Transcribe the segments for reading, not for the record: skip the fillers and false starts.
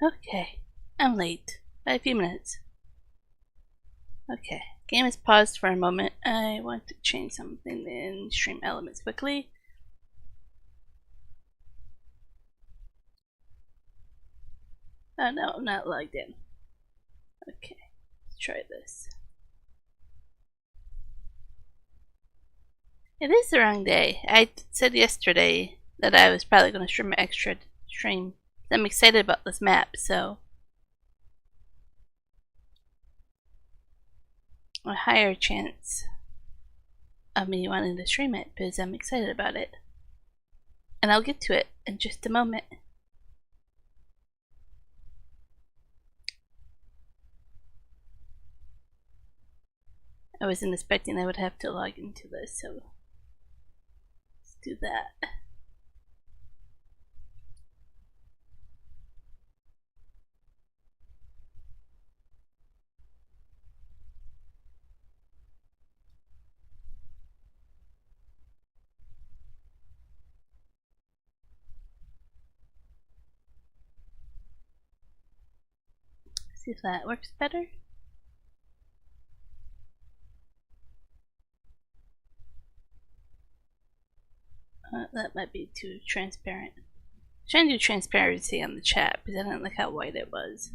Okay, I'm late by a few minutes. Okay, game is paused for a moment. I want to change something in stream elements quickly. Oh no, I'm not logged in. Okay, let's try this. It is the wrong day. I said yesterday that I was probably going to stream an extra stream. I'm excited about this map, so a higher chance of me wanting to stream it because I'm excited about it. And I'll get to it in just a moment. I wasn't expecting I would have to log into this, so let's do that. See if that works better. That might be too transparent. I'm trying to do transparency on the chat because I didn't like how white it was.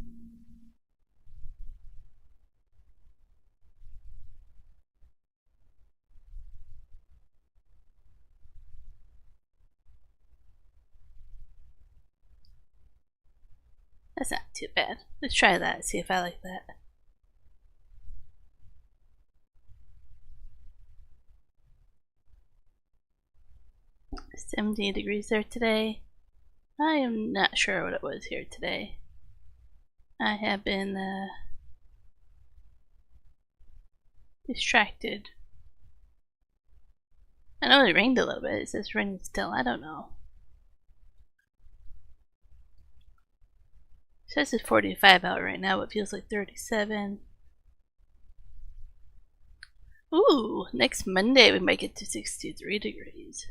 That's not too bad. Let's try that, see if I like that. It's 70 degrees there today. I am not sure what it was here today. I have been distracted. I know it rained a little bit. It says raining still. I don't know. It says it's 45 out right now. It feels like 37. Ooh, next Monday we might get to 63 degrees.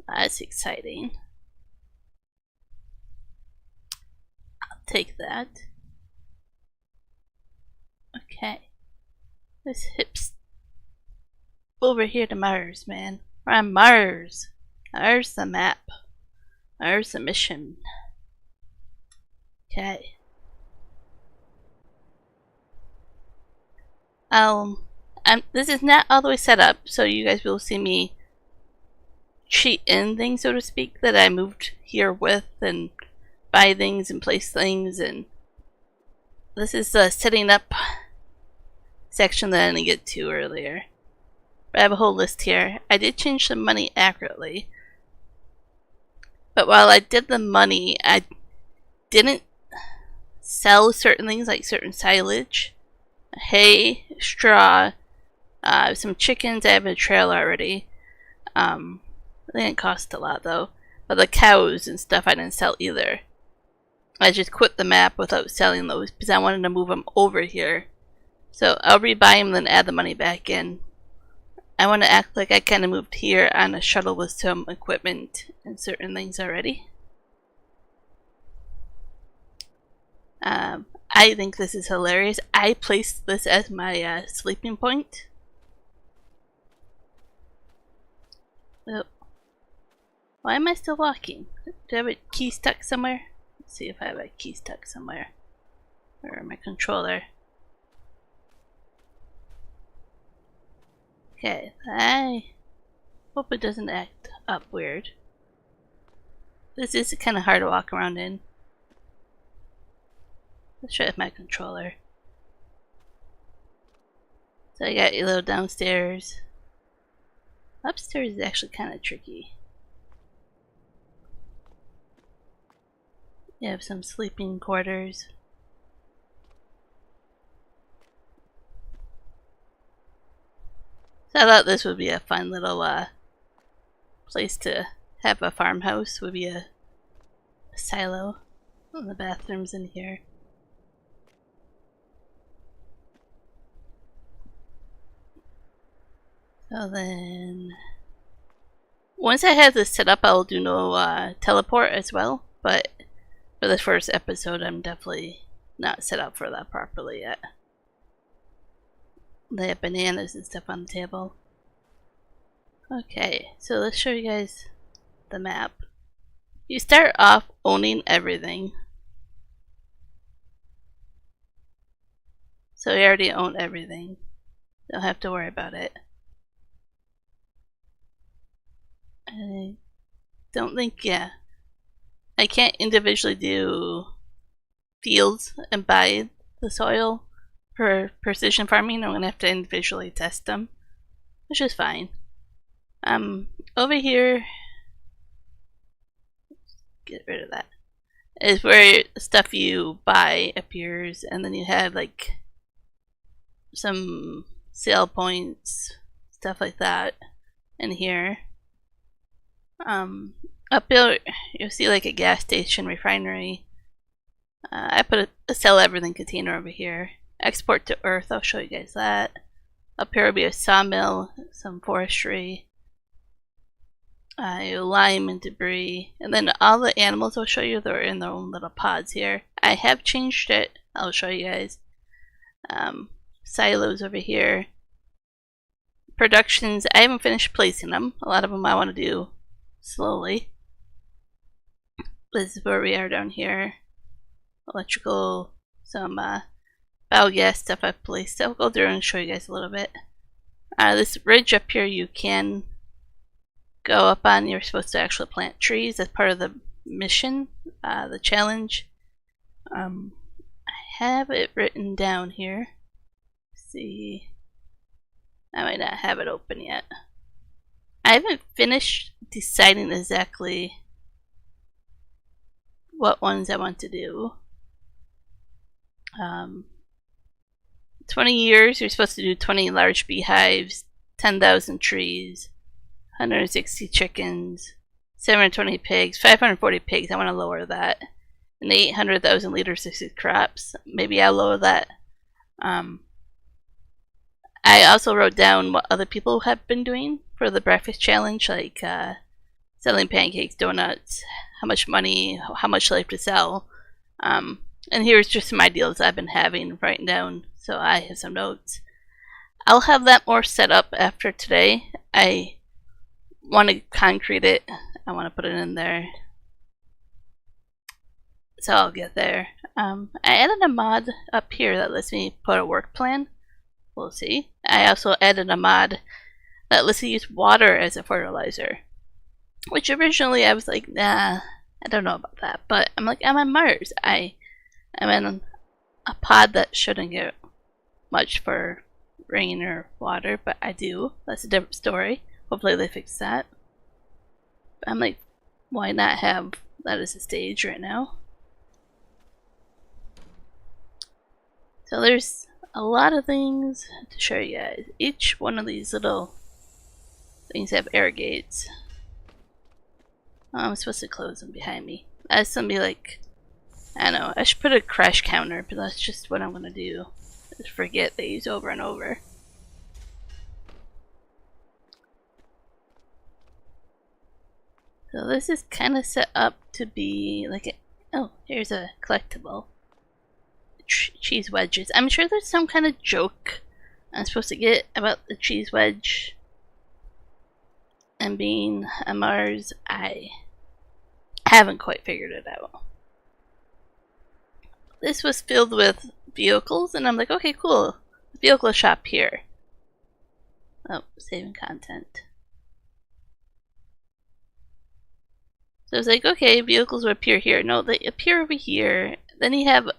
That's exciting. I'll take that. Okay. This hips over here to Mars, man. We're on Mars. Mars the map. Mars the mission. Okay. This is not all the way set up, so you guys will see me cheat in things, so to speak, that I moved here with and buy things and place things. And this is the setting up section that I didn't get to earlier. But I have a whole list here. I did change the money accurately, but while I did the money, I didn't sell certain things like certain silage, hay, straw, some chickens. I have a trailer already. They didn't cost a lot though, but the cows and stuff I didn't sell either. I just quit the map without selling those because I wanted to move them over here. So I'll rebuy them, then add the money back in. I want to act like I kind of moved here on a shuttle with some equipment and certain things already. I think this is hilarious. I placed this as my sleeping point. Oh. Why am I still walking? Do I have a key stuck somewhere? Let's see if I have a key stuck somewhere. Or my controller. Okay, I hope it doesn't act up weird. This is kind of hard to walk around in. Let's try with my controller. So I got a little downstairs. Upstairs is actually kind of tricky. You have some sleeping quarters. So I thought this would be a fun little place to have a farmhouse. Would be a silo. Oh, the bathroom's in here. So then, once I have this set up, I'll do no teleport as well. But for the first episode, I'm definitely not set up for that properly yet. They have bananas and stuff on the table. Okay, so let's show you guys the map. You start off owning everything. So you already own everything. Don't have to worry about it. I don't think, yeah. I can't individually do fields and buy the soil for precision farming. I'm gonna have to individually test them, which is fine. Over here, get rid of that, is where stuff you buy appears, and then you have like some sale points, stuff like that in here. Up here you'll see like a gas station, refinery. I put a sell everything container over here. Export to earth, I'll show you guys that. Up here will be a sawmill, some forestry, lime and debris, and then all the animals I'll show you, they're in their own little pods here. I have changed it, I'll show you guys. Silos over here. Productions, I haven't finished placing them. A lot of them I want to do slowly. This is where we are down here. Electrical, some biogas stuff I've placed. I'll go through and show you guys a little bit. This ridge up here you can go up on. You're supposed to actually plant trees. That's part of the mission, the challenge. I have it written down here. Let's see, I might not have it open yet. I haven't finished deciding exactly what ones I want to do. 20 years, you're supposed to do 20 large beehives, 10,000 trees, 160 chickens, 720 pigs, 540 pigs. I want to lower that. And 800,000 liters of crops. Maybe I'll lower that. I also wrote down what other people have been doing for the breakfast challenge, like selling pancakes, donuts, how much money, how much life to sell. And here's just some ideas I've been having, writing down, so I have some notes. I'll have that more set up after today. I want to concrete it. I want to put it in there. So I'll get there. I added a mod up here that lets me put a work plan. We'll see. I also added a mod that lets you use water as a fertilizer. Which originally I was like, nah, I don't know about that. But I'm like, I'm on Mars. I'm in a pod that shouldn't get much for rain or water, but I do. That's a different story. Hopefully they fix that. But I'm like, why not have that as a stage right now? So there's a lot of things to show you guys. Each one of these little things have air gates. Oh, I'm supposed to close them behind me. That's gonna be like, I don't know, I should put a crash counter, but that's just what I'm gonna do. Just forget these over and over. So this is kind of set up to be like a, oh, here's a collectible. Cheese wedges. I'm sure there's some kind of joke I'm supposed to get about the cheese wedge and being a Mars. I haven't quite figured it out. This was filled with vehicles, and I'm like, okay, cool. Vehicle shop here. Oh, saving content. So it's like, okay, vehicles will appear here. No, they appear over here. Then you have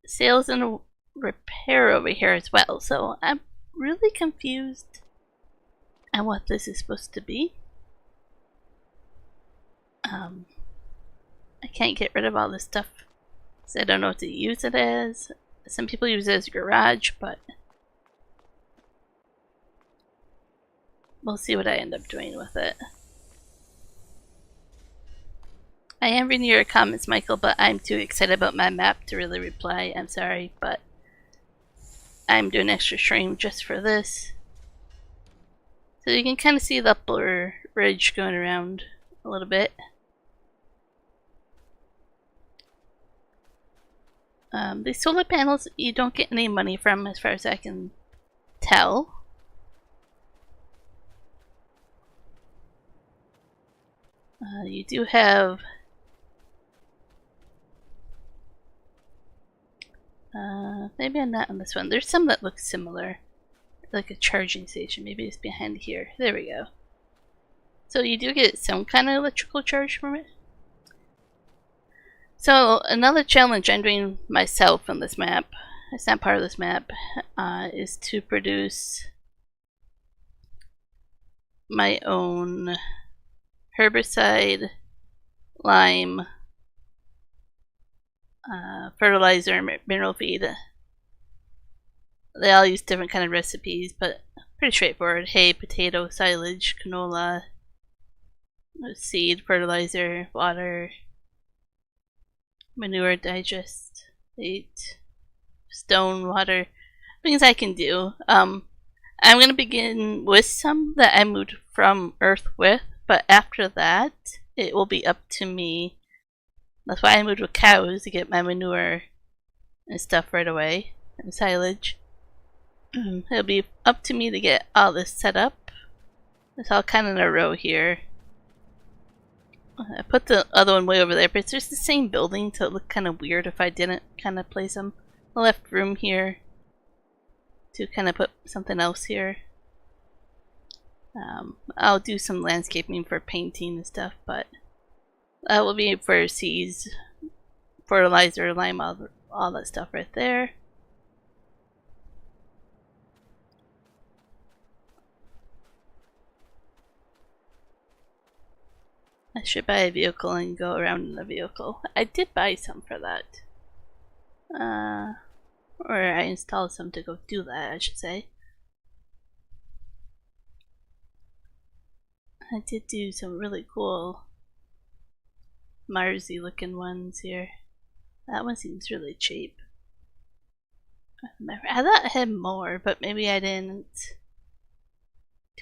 sales and repair over here as well. So I'm really confused on what this is supposed to be. I can't get rid of all this stuff because I don't know what to use it as. Some people use it as a garage, but we'll see what I end up doing with it. I am reading your comments, Michael, but I'm too excited about my map to really reply. I'm sorry, but I'm doing extra stream just for this. So you can kind of see the upper ridge going around a little bit. These solar panels you don't get any money from, as far as I can tell. You do have maybe I'm not on this one. There's some that look similar, like a charging station. Maybe it's behind here. There we go. So you do get some kind of electrical charge from it. So another challenge I'm doing myself on this map, it's not part of this map, is to produce my own herbicide, lime, fertilizer, mineral feed. They all use different kind of recipes, but pretty straightforward. Hay, potato, silage, canola, seed, fertilizer, water, manure, digest, stone, water, things I can do. I'm going to begin with some that I moved from Earth with, but after that, it will be up to me. That's why I moved with cows, to get my manure and stuff right away, and silage. It'll be up to me to get all this set up. It's all kind of in a row here. I put the other one way over there, but it's just the same building, so it looked kind of weird if I didn't kind of place them. I left room here to kind of put something else here. I'll do some landscaping for painting and stuff, but that will be for seeds, fertilizer, lime, all that stuff right there. I should buy a vehicle and go around in the vehicle. I did buy some for that. Or I installed some to go do that, I should say. I did do some really cool Marsy looking ones here. That one seems really cheap. I thought I had more, but maybe I didn't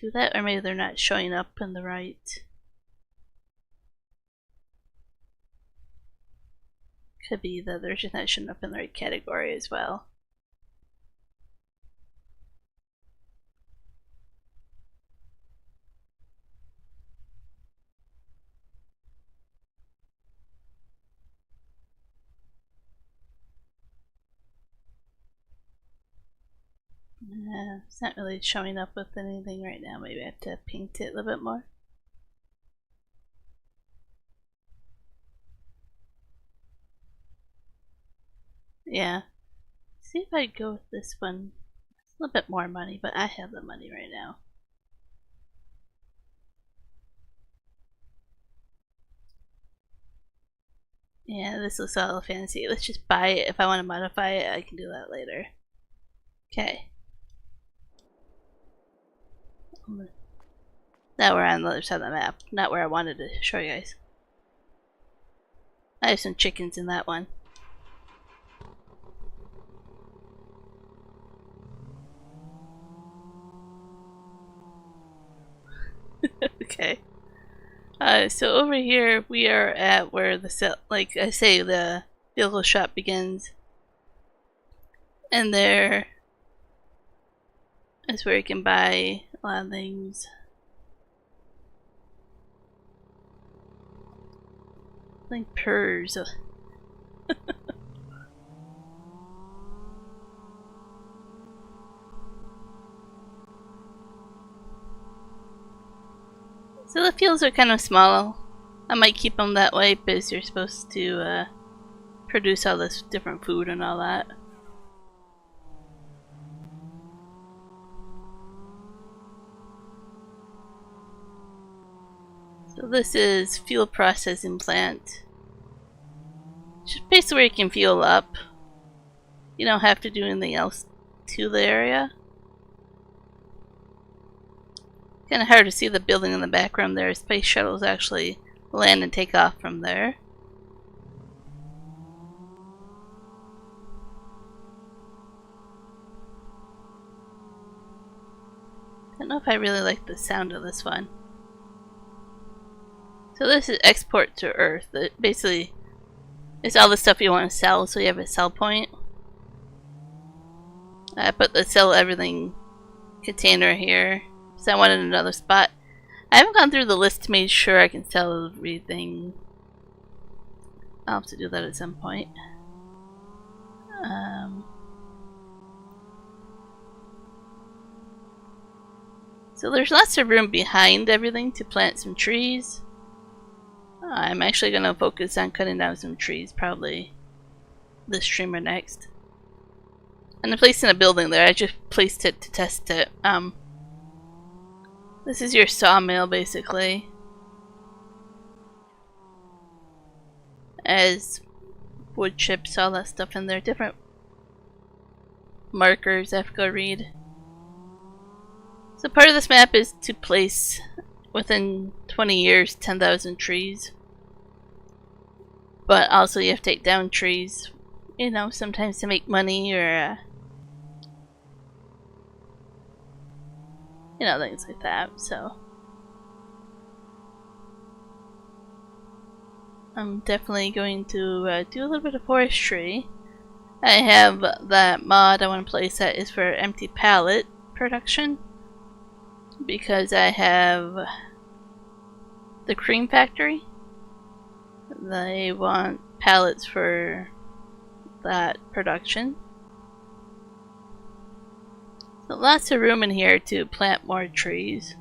do that, or maybe they're not showing up in the right. Could be that they're just not showing up in the right category as well. It's not really showing up with anything right now. Maybe I have to paint it a little bit more. Yeah. See if I go with this one. It's a little bit more money, but I have the money right now. Yeah, this looks all fancy. Let's just buy it. If I want to modify it, I can do that later. Okay. Now we're on the other side of the map. Not where I wanted to show you guys. I have some chickens in that one. Okay. So over here we are at where the like I say, the vehicle shop begins, and there is where you can buy a lot of things. Like purrs. So the fields are kind of small. I might keep them that way because you're supposed to produce all this different food and all that. So this is fuel processing plant. Just basically where you can fuel up. You don't have to do anything else to the area. Kind of hard to see the building in the background there. Space shuttles actually land and take off from there. I don't know if I really like the sound of this one. So this is export to Earth. Basically, It's all the stuff you want to sell, so you have a sell point. I put the sell everything container here, so I wanted another spot. I haven't gone through the list to make sure I can sell everything. I'll have to do that at some point. So there's lots of room behind everything to plant some trees. I'm actually going to focus on cutting down some trees, probably this stream or next. And I'm placing a building there. I just placed it to test it. This is your sawmill, basically. As wood chips, all that stuff in there. Different markers I have to go read. So part of this map is to place, within 20 years, 10,000 trees. But also you have to take down trees, you know, sometimes to make money or, you know, things like that, so. I'm definitely going to do a little bit of forestry. I have that mod I want to place that is for empty pallet production. Because I have the cream factory. They want pallets for that production. So lots of room in here to plant more trees.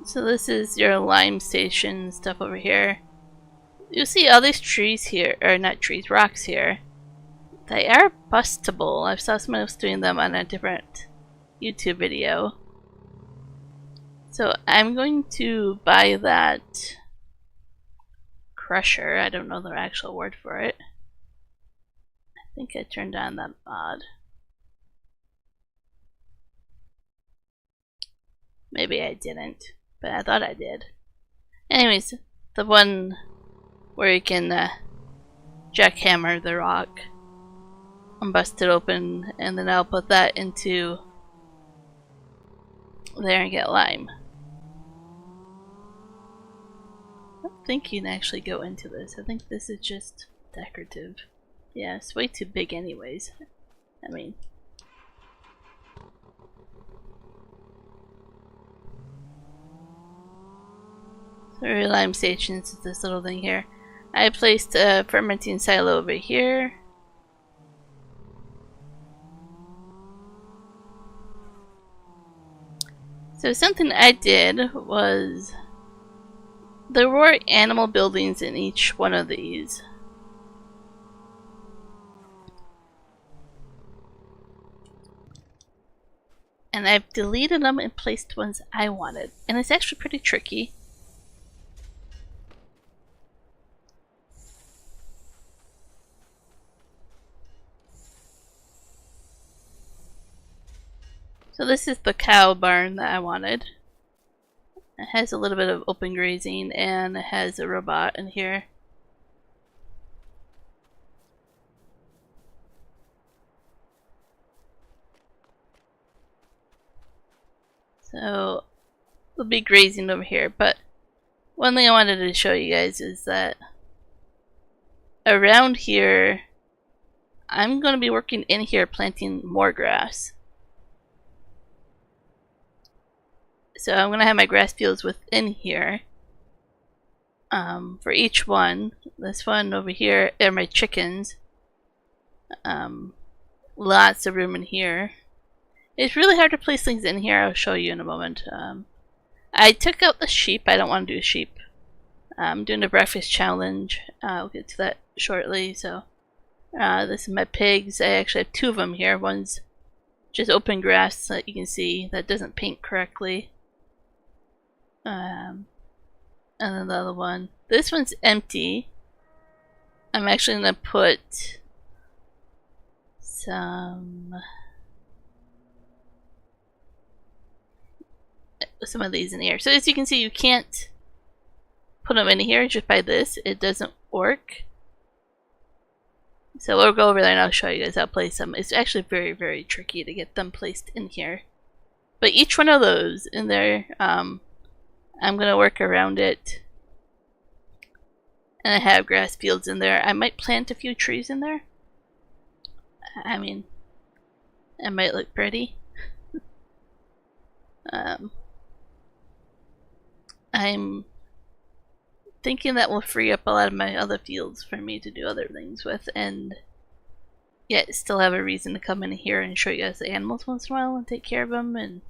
So this is your lime station stuff over here. You see all these trees here, or not trees, rocks here. They are bustable. I saw someone else doing them on a different YouTube video. So I'm going to buy that crusher. I don't know the actual word for it. I think I turned on that mod. Maybe I didn't, but I thought I did. Anyways, the one where you can jackhammer the rock and bust it open, and then I'll put that into there and get lime. I don't think you can actually go into this. I think this is just decorative. Yeah, it's way too big anyways. I mean, so your lime stations is this little thing here. I placed a fermenting silo over here. So something I did was, there were animal buildings in each one of these. And I've deleted them and placed ones I wanted. And it's actually pretty tricky. So this is the cow barn that I wanted. It has a little bit of open grazing and it has a robot in here. So we'll be grazing over here, but one thing I wanted to show you guys is that around here I'm going to be working in here planting more grass. So I'm going to have my grass fields within here. For each one, this one over here are my chickens. Lots of room in here. It's really hard to place things in here. I'll show you in a moment. I took out the sheep. I don't want to do sheep. I'm doing a breakfast challenge. I'll get to that shortly. So this is my pigs. I actually have two of them here. One's just open grass that you can see that doesn't paint correctly. And then the other one. This one's empty. I'm actually going to put some of these in here. So as you can see, you can't put them in here just by this. It doesn't work. So we'll go over there and I'll show you guys how to place them. It's actually very, very tricky to get them placed in here. But each one of those in there, I'm gonna work around it. And I have grass fields in there. I might plant a few trees in there. I mean, it might look pretty. I'm thinking that will free up a lot of my other fields for me to do other things with, and yet still have a reason to come in here and show you guys the animals once in a while and take care of them. And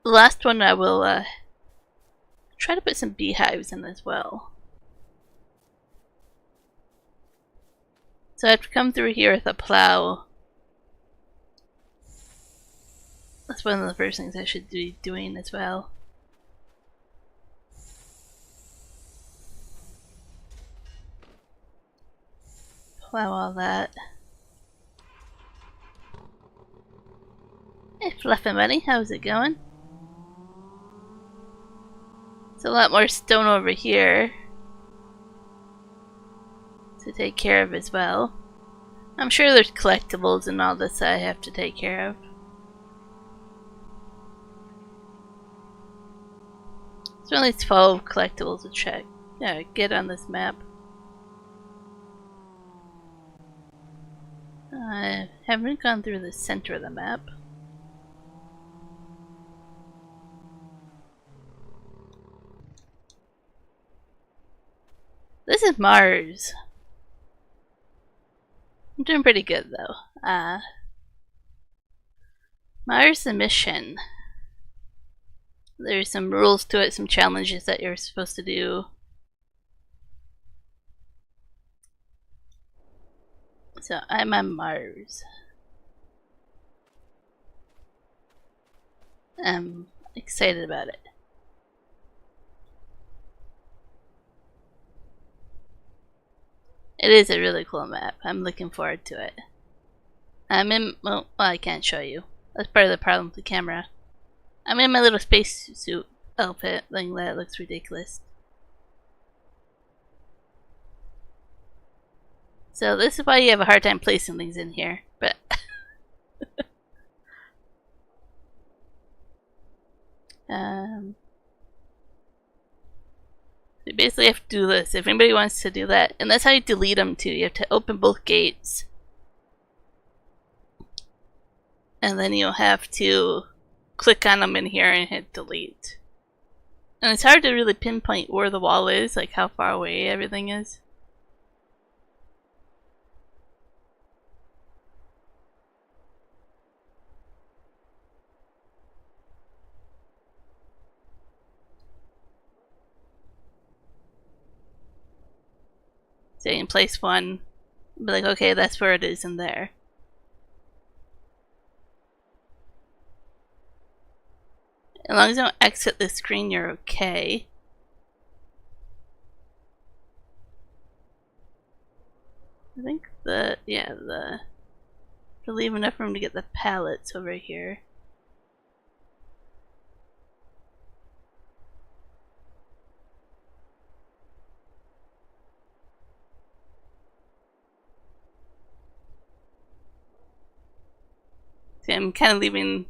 the last one I will try to put some beehives in as well. So I have to come through here with a plow. That's one of the first things I should be doing as well. Plow all that. Hey Fluffy Bunny, how's it going? There's a lot more stone over here to take care of as well. I'm sure there's collectibles and all this that I have to take care of. There's only 12 collectibles to check. Yeah, get on this map. I haven't gone through the center of the map. This is Mars. I'm doing pretty good though. Mars the mission. There's some rules to it, some challenges that you're supposed to do. So I'm on Mars. I'm excited about it. It is a really cool map. I'm looking forward to it. I'm in, well, I can't show you. That's part of the problem with the camera. I'm in my little space suit outfit thing that looks ridiculous. So this is why you have a hard time placing things in here, but you basically have to do this if anybody wants to do that, and that's how you delete them too. You have to open both gates, and then you'll have to click on them in here and hit delete. And it's hard to really pinpoint where the wall is, like how far away everything is. So you can place one, be like, okay, that's where it is in there. As long as you don't exit the screen, you're okay. I think to leave enough room to get the pallets over here. See, I'm kind of leaving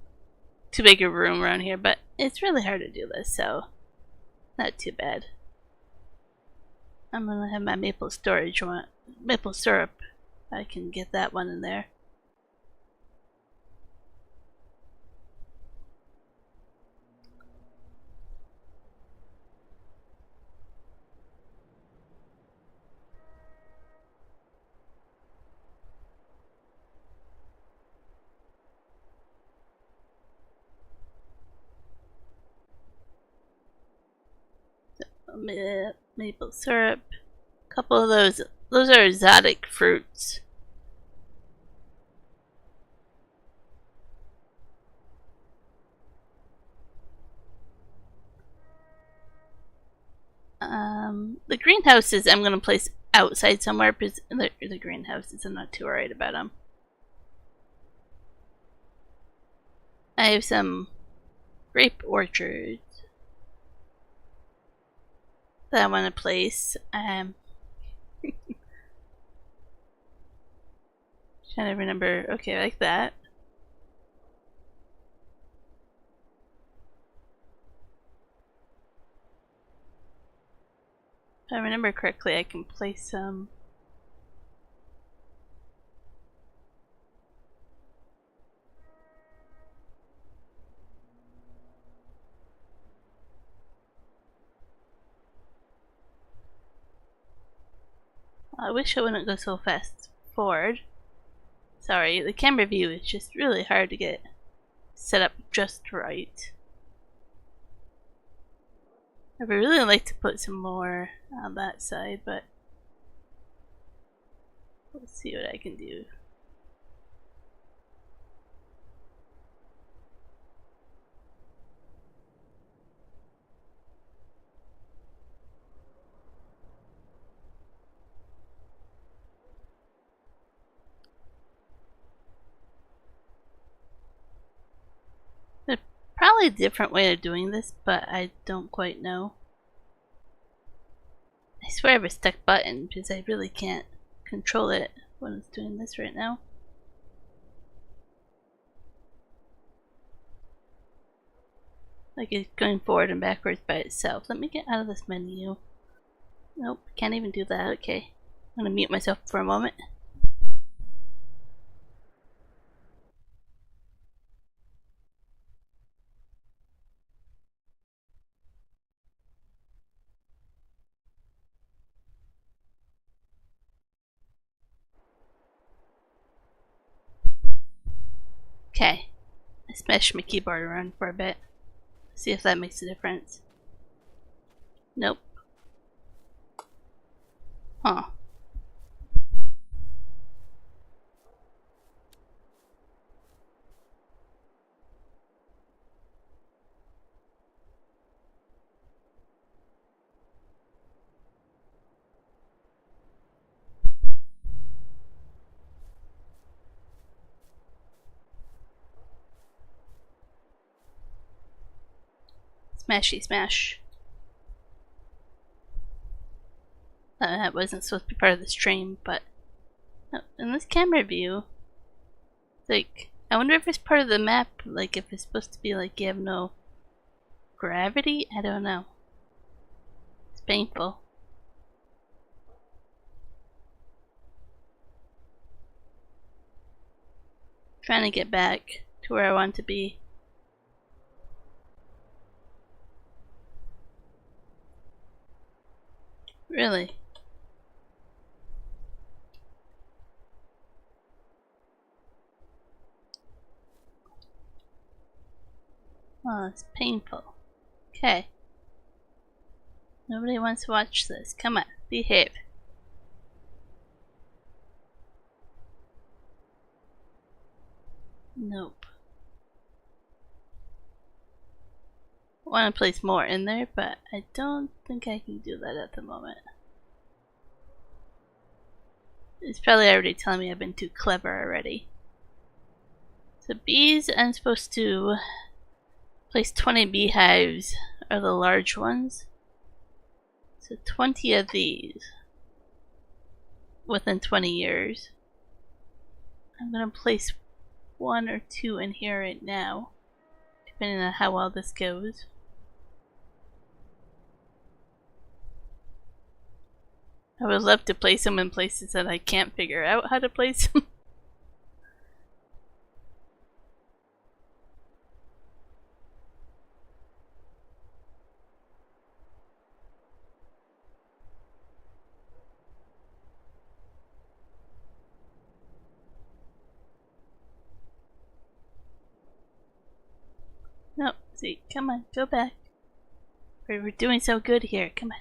too big a room around here, but it's really hard to do this, so not too bad. I'm gonna have my maple storage one, maple syrup. I can get that one in there. Maple syrup. A couple of those are exotic fruits. The greenhouses I'm going to place outside somewhere because the greenhouses I'm not too worried about them. I have some grape orchards that I want to place. Trying to remember. Okay, like that. If I remember correctly, I can place some. I wish I wouldn't go so fast forward. Sorry, the camera view is just really hard to get set up just right. I would really like to put some more on that side, but let's see what I can do. There's probably a different way of doing this, but I don't quite know. I swear I have a stuck button because I really can't control it when it's doing this right now. Like it's going forward and backwards by itself. Let me get out of this menu. Nope, can't even do that. Okay. I'm gonna mute myself for a moment. Okay. I smashed my keyboard around for a bit. See if that makes a difference. Nope. Huh. Smashy smash. That wasn't supposed to be part of the stream, but in this camera view, like, I wonder if it's part of the map, like if it's supposed to be like you have no gravity? I don't know. It's painful. Trying to get back to where I want to be. Really? Oh, it's painful. Okay. Nobody wants to watch this. Come on, behave. Nope. I want to place more in there, but I don't think I can do that at the moment. It's probably already telling me I've been too clever already. So bees, I'm supposed to place 20 beehives, are the large ones. So 20 of these within 20 years. I'm going to place 1 or 2 in here right now, depending on how well this goes. I would love to place them in places that I can't figure out how to place them. No, see, come on, go back. We're doing so good here, come on.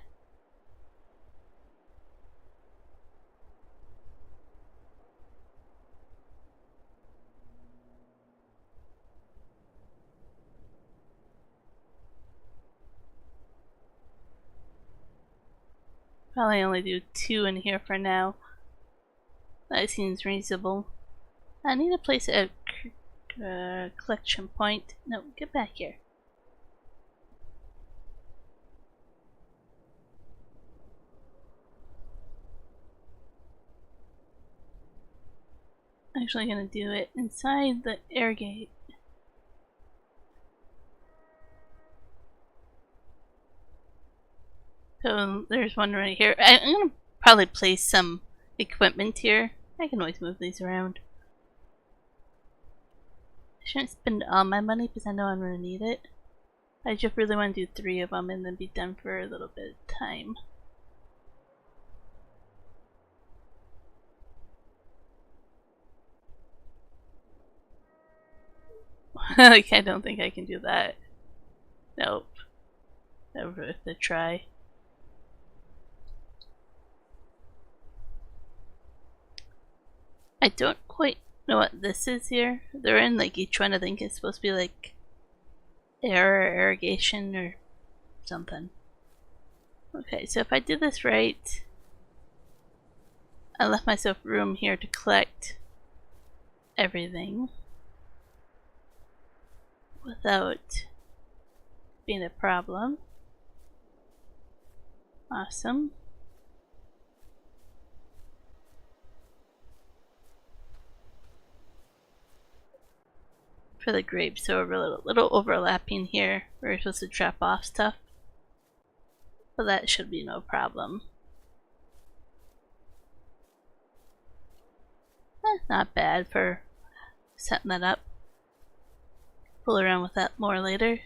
Probably only do 2 in here for now. That seems reasonable. I need to place a collection point. No, get back here. Actually gonna do it inside the air gate. So there's one right here. I'm gonna probably place some equipment here. I can always move these around. I shouldn't spend all my money because I know I'm gonna need it. I just really want to do 3 of them and then be done for a little bit of time. Like, I don't think I can do that. Nope. Never worth a try. I don't quite know what this is here. They're in like each one. I think it's supposed to be like air or irrigation or something. Okay, so if I did this right, I left myself room here to collect everything without being a problem. Awesome. For the grapes, so we're a little overlapping here. We're supposed to drop off stuff, but that should be no problem. Not bad for setting that up. Fool around with that more later.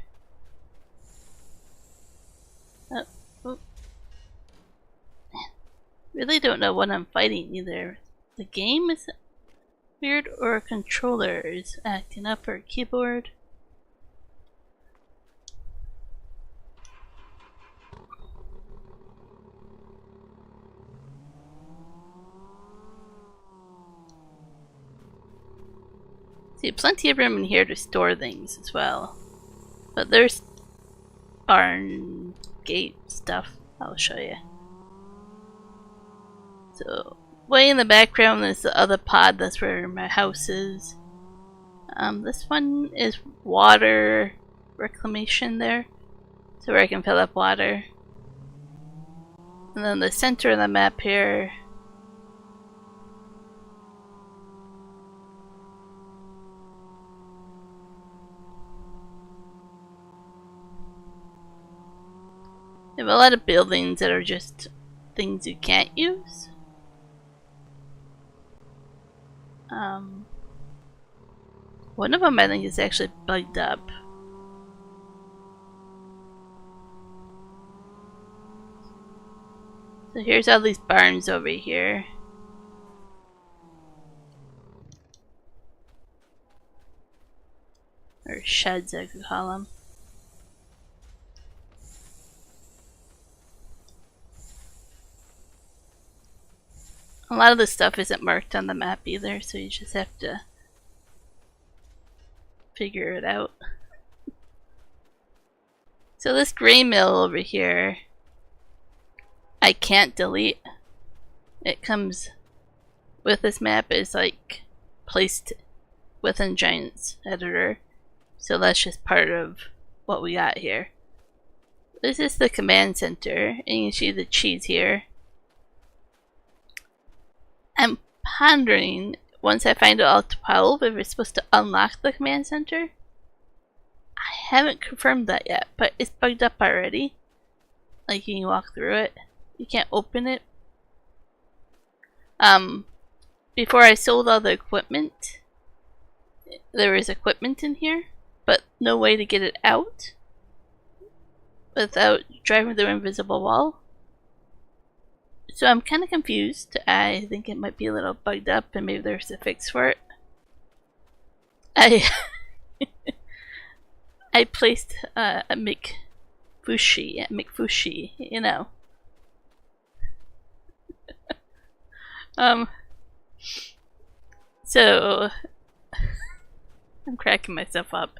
Oh. Really don't know what I'm fighting either. The game is weird or a controller is acting up or a keyboard. See, plenty of room in here to store things as well. But there's barn gate stuff. I'll show you. So, way in the background is the other pod. That's where my house is. This one is water reclamation there. So where I can fill up water. And then the center of the map here. You have a lot of buildings that are just things you can't use. One of them I think is actually bugged up. So here's all these barns over here. Or sheds, I could call them. A lot of this stuff isn't marked on the map either, so you just have to figure it out. So this gray mill over here, I can't delete. It comes with this map is like placed within Giant's editor, so that's just part of what we got here. This is the command center, and you can see the cheese here. I'm pondering, once I find out all 12, if it's supposed to unlock the command center. I haven't confirmed that yet, but it's bugged up already. Like, you can walk through it. You can't open it. Before I sold all the equipment, there was equipment in here, but no way to get it out without driving through an invisible wall. So I'm kind of confused. I think it might be a little bugged up and maybe there's a fix for it. I placed a McFushi, you know. So I'm cracking myself up.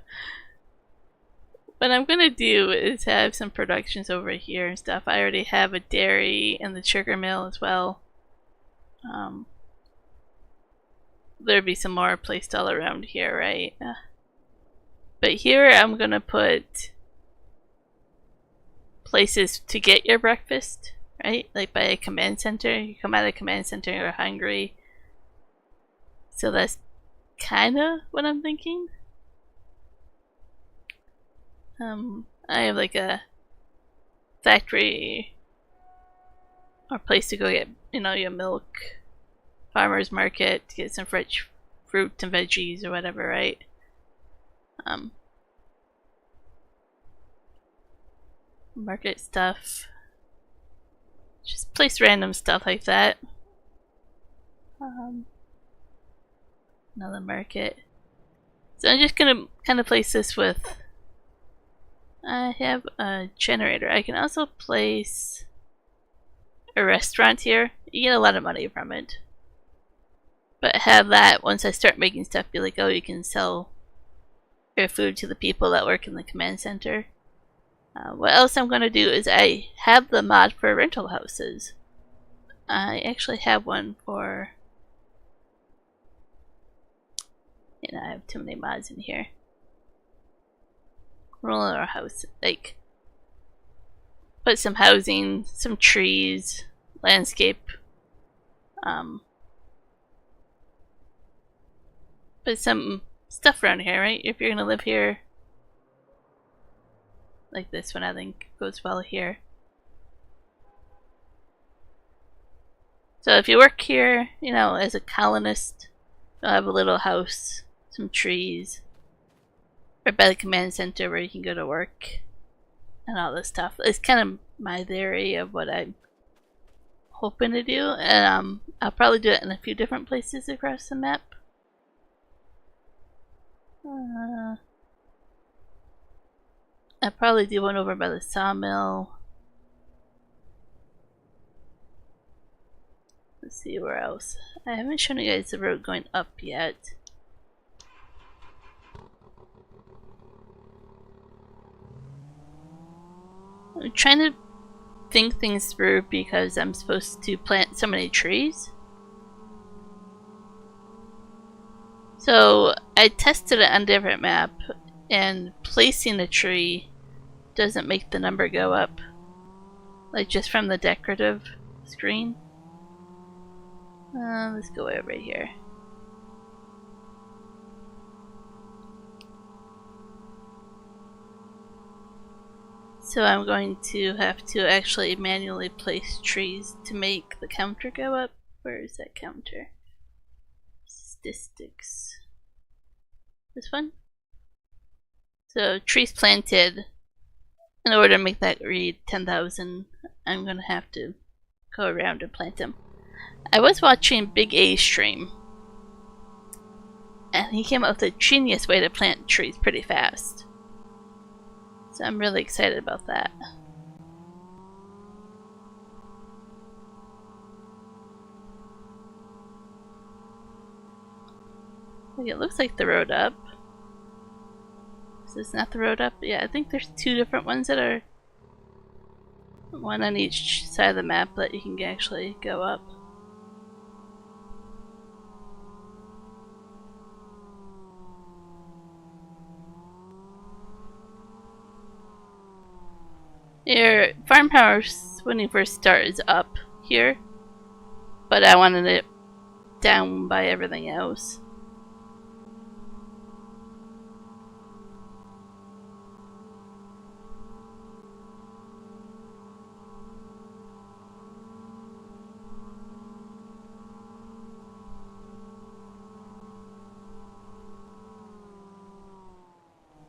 What I'm gonna do is have some productions over here and stuff. I already have a dairy and the sugar mill as well. There'll be some more placed all around here, right? But here I'm gonna put places to get your breakfast, right? Like by a command center. You come out of a command center, you're hungry. So that's kinda what I'm thinking. I have like a factory or place to go get, you know, your milk, farmer's market to get some fresh fruit and veggies or whatever, right? Market stuff. Just place random stuff like that. Another market. So I'm just gonna kind of place this with. I have a generator. I can also place a restaurant here. You get a lot of money from it. But have that once I start making stuff be like, oh, you can sell your food to the people that work in the command center. What else I'm going to do is I have the mod for rental houses. I actually have one for... You know, I have too many mods in here. Roller house, like... Put some housing, some trees, landscape. Put some stuff around here, right? If you're going to live here... Like this one, I think goes well here. So if you work here, you know, as a colonist, you'll have a little house, some trees, right by the command center where you can go to work, and all this stuff. It's kind of my theory of what I'm hoping to do, and I'll probably do it in a few different places across the map. I'll probably do one over by the sawmill. Let's see where else. I haven't shown you guys the road going up yet. I'm trying to think things through because I'm supposed to plant so many trees. So I tested it on a different map, and placing a tree doesn't make the number go up, like just from the decorative screen. Let's go over here. So I'm going to have to actually manually place trees to make the counter go up. Where is that counter? Statistics. This one? So trees planted. In order to make that read 10,000, I'm gonna have to go around and plant them. I was watching Big A's stream, and he came up with a genius way to plant trees pretty fast. So I'm really excited about that. It looks like the road up. Is this not the road up? Yeah, I think there's two different ones that are one on each side of the map that you can actually go up. Your farmhouse when you first start is up here, but I wanted it down by everything else.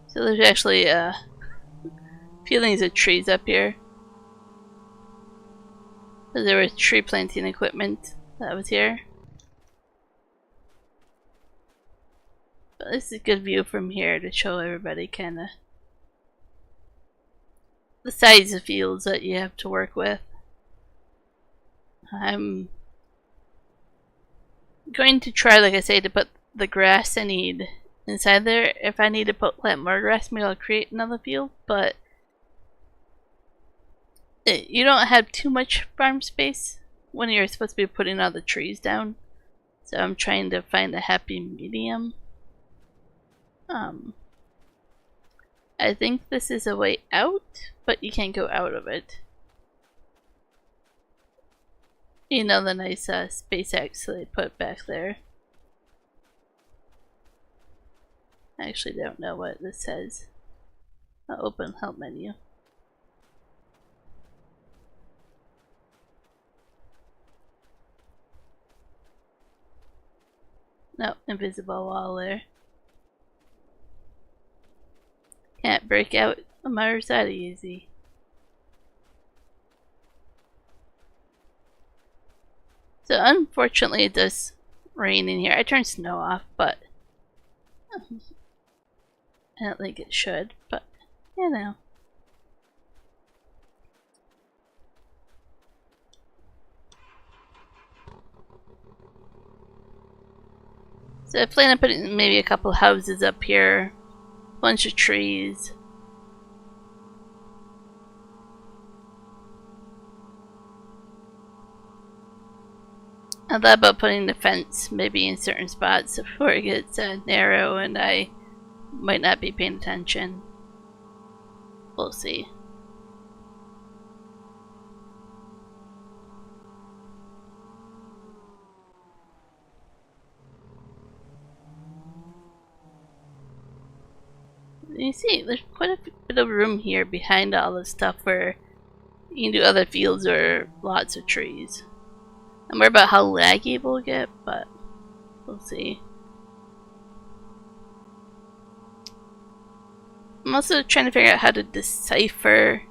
So there's actually few things of trees up here. So there was tree planting equipment that was here. But this is a good view from here to show everybody kinda the size of fields that you have to work with. I'm going to try, like I say, to put the grass I need inside there. If I need to plant more grass, maybe I'll create another field, but you don't have too much farm space when you're supposed to be putting all the trees down. So I'm trying to find a happy medium. I think this is a way out, but you can't go out of it. You know, the nice space axe they put back there. I actually don't know what this says. I'll open help menu. No, invisible wall there. Can't break out on my other side easy. So unfortunately it does rain in here. I turned snow off, but I don't think it should, but you know. So I plan on putting maybe a couple houses up here, a bunch of trees. I thought about putting the fence maybe in certain spots before it gets narrow and I might not be paying attention. We'll see. You see, there's quite a bit of room here behind all this stuff where you can do other fields or lots of trees. I'm worried about how laggy we'll get, but we'll see. I'm also trying to figure out how to decipher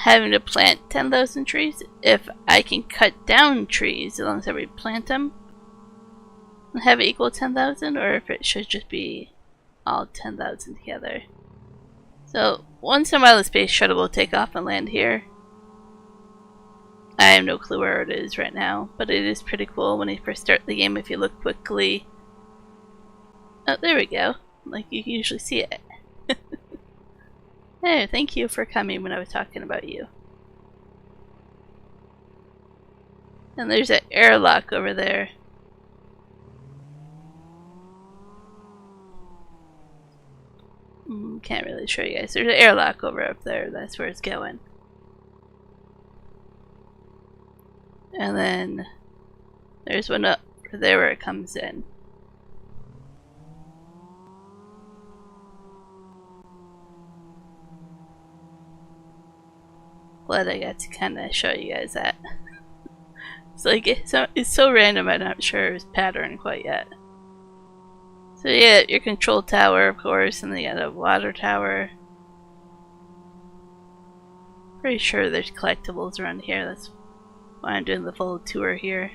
having to plant 10,000 trees. If I can cut down trees as long as I replant them and have it equal 10,000, or if it should just be all 10,000 together. So once in a while the space shuttle will take off and land here. I have no clue where it is right now, but it is pretty cool when you first start the game if you look quickly. Oh, there we go. Like you can usually see it. Hey, thank you for coming when I was talking about you. And there's an airlock over there. Can't really show you guys. There's an airlock over up there. That's where it's going. And then there's one up there where it comes in. Glad I got to kind of show you guys that. It's like it's so random. I'm not sure it's patterned quite yet. So yeah, your control tower, of course, and then you got a water tower. Pretty sure there's collectibles around here. That's why I'm doing the full tour here.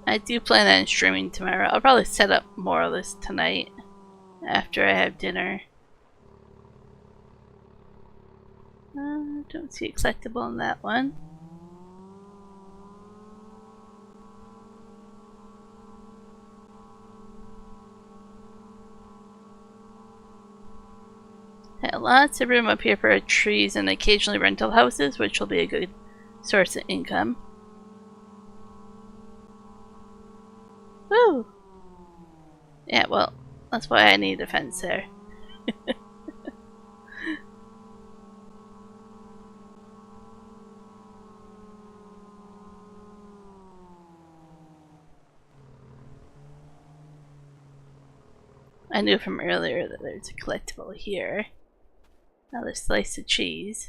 I do plan on streaming tomorrow. I'll probably set up more of this tonight after I have dinner. Don't see a collectible in that one. Got lots of room up here for trees and occasionally rental houses, which will be a good source of income. Woo! Yeah, well, that's why I need a fence there. I knew from earlier that there's a collectible here. Another slice of cheese.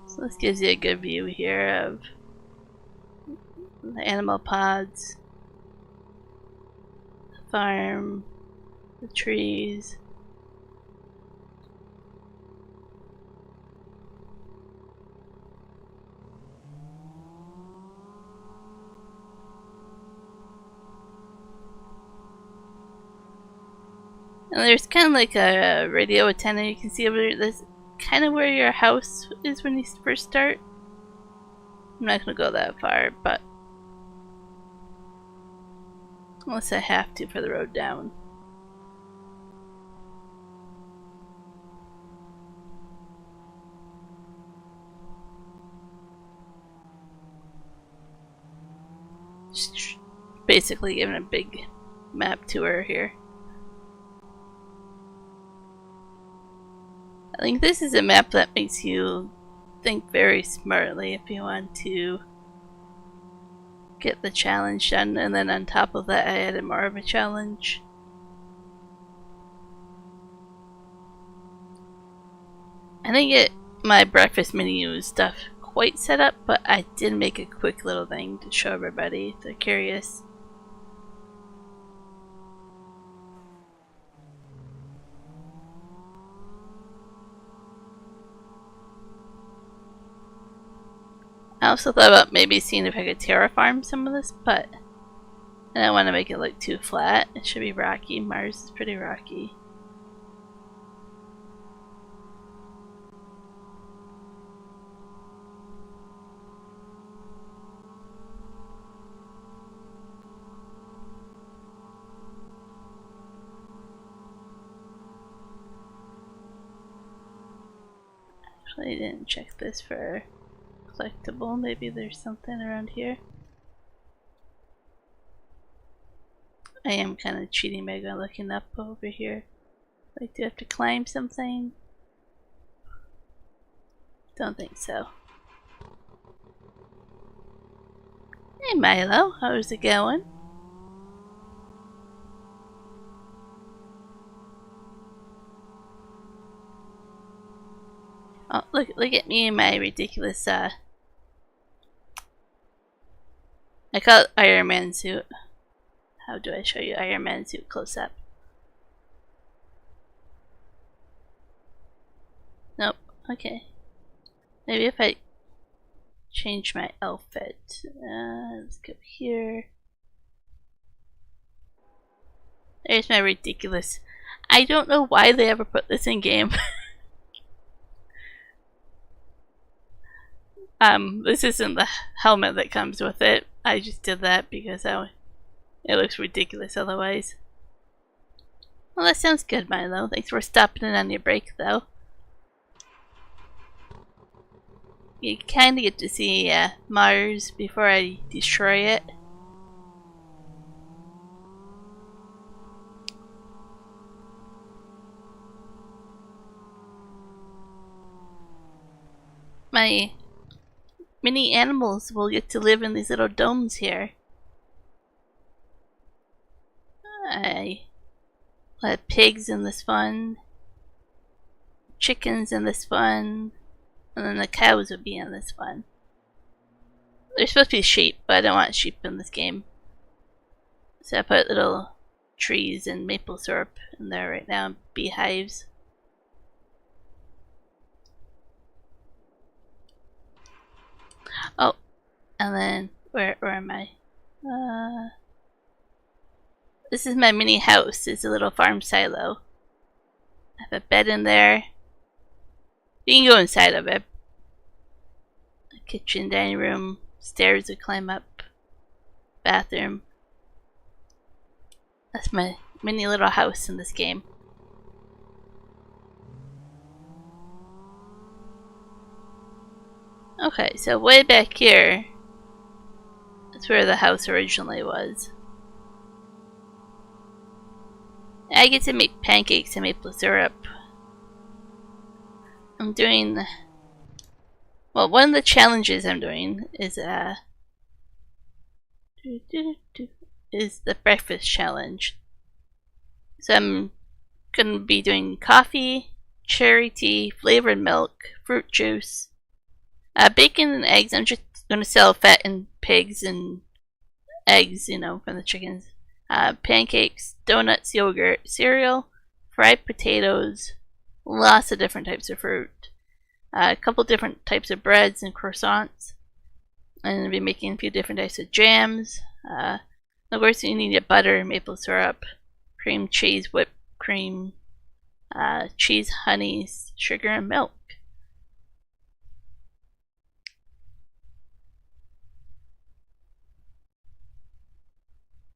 So this gives you a good view here of the animal pods, the farm, the trees. And there's kind of like a radio antenna you can see over there. That's kind of where your house is when you first start. I'm not going to go that far, but unless I have to for the road down. Just basically giving a big map tour here. I think this is a map that makes you think very smartly if you want to get the challenge done, and then on top of that I added more of a challenge. I didn't get my breakfast menu stuff quite set up, but I did make a quick little thing to show everybody if they're curious. I also thought about maybe seeing if I could terraform some of this, but I don't want to make it look too flat. It should be rocky. Mars is pretty rocky. Actually, I didn't check this for collectible. Maybe there's something around here. I am kind of cheating by looking up over here. Like, do I have to climb something? Don't think so. Hey Milo, how's it going? Oh, look at me in my ridiculous, I call it Iron Man suit. How do I show you Iron Man suit close up? Nope, okay. Maybe if I change my outfit. Let's go here. There's my ridiculous. I don't know why they ever put this in game. This isn't the helmet that comes with it. I just did that because it looks ridiculous otherwise. Well, that sounds good, Milo. Thanks for stopping in on your break, though. You kind of get to see Mars before I destroy it. My mini animals will get to live in these little domes here. I let pigs in this one, chickens in this one, and then the cows would be in this one. There's supposed to be sheep, but I don't want sheep in this game. So I put little trees and maple syrup in there right now, and beehives. Oh, and then where am I? This is my mini house. It's a little farm silo. I have a bed in there. You can go inside of it. A kitchen, dining room, stairs to climb up, bathroom. That's my mini little house in this game. Okay, so way back here, that's where the house originally was. I get to make pancakes and maple syrup. I'm doing, well, one of the challenges I'm doing is the breakfast challenge. So I'm gonna be doing coffee, cherry tea, flavored milk, fruit juice, bacon and eggs. I'm just gonna sell fattened pigs and eggs, you know, from the chickens. Pancakes, donuts, yogurt, cereal, fried potatoes, lots of different types of fruit, a couple different types of breads and croissants, and I'll be making a few different types of jams. Of course, you need your butter, maple syrup, cream cheese, whipped cream, cheese, honey, sugar, and milk.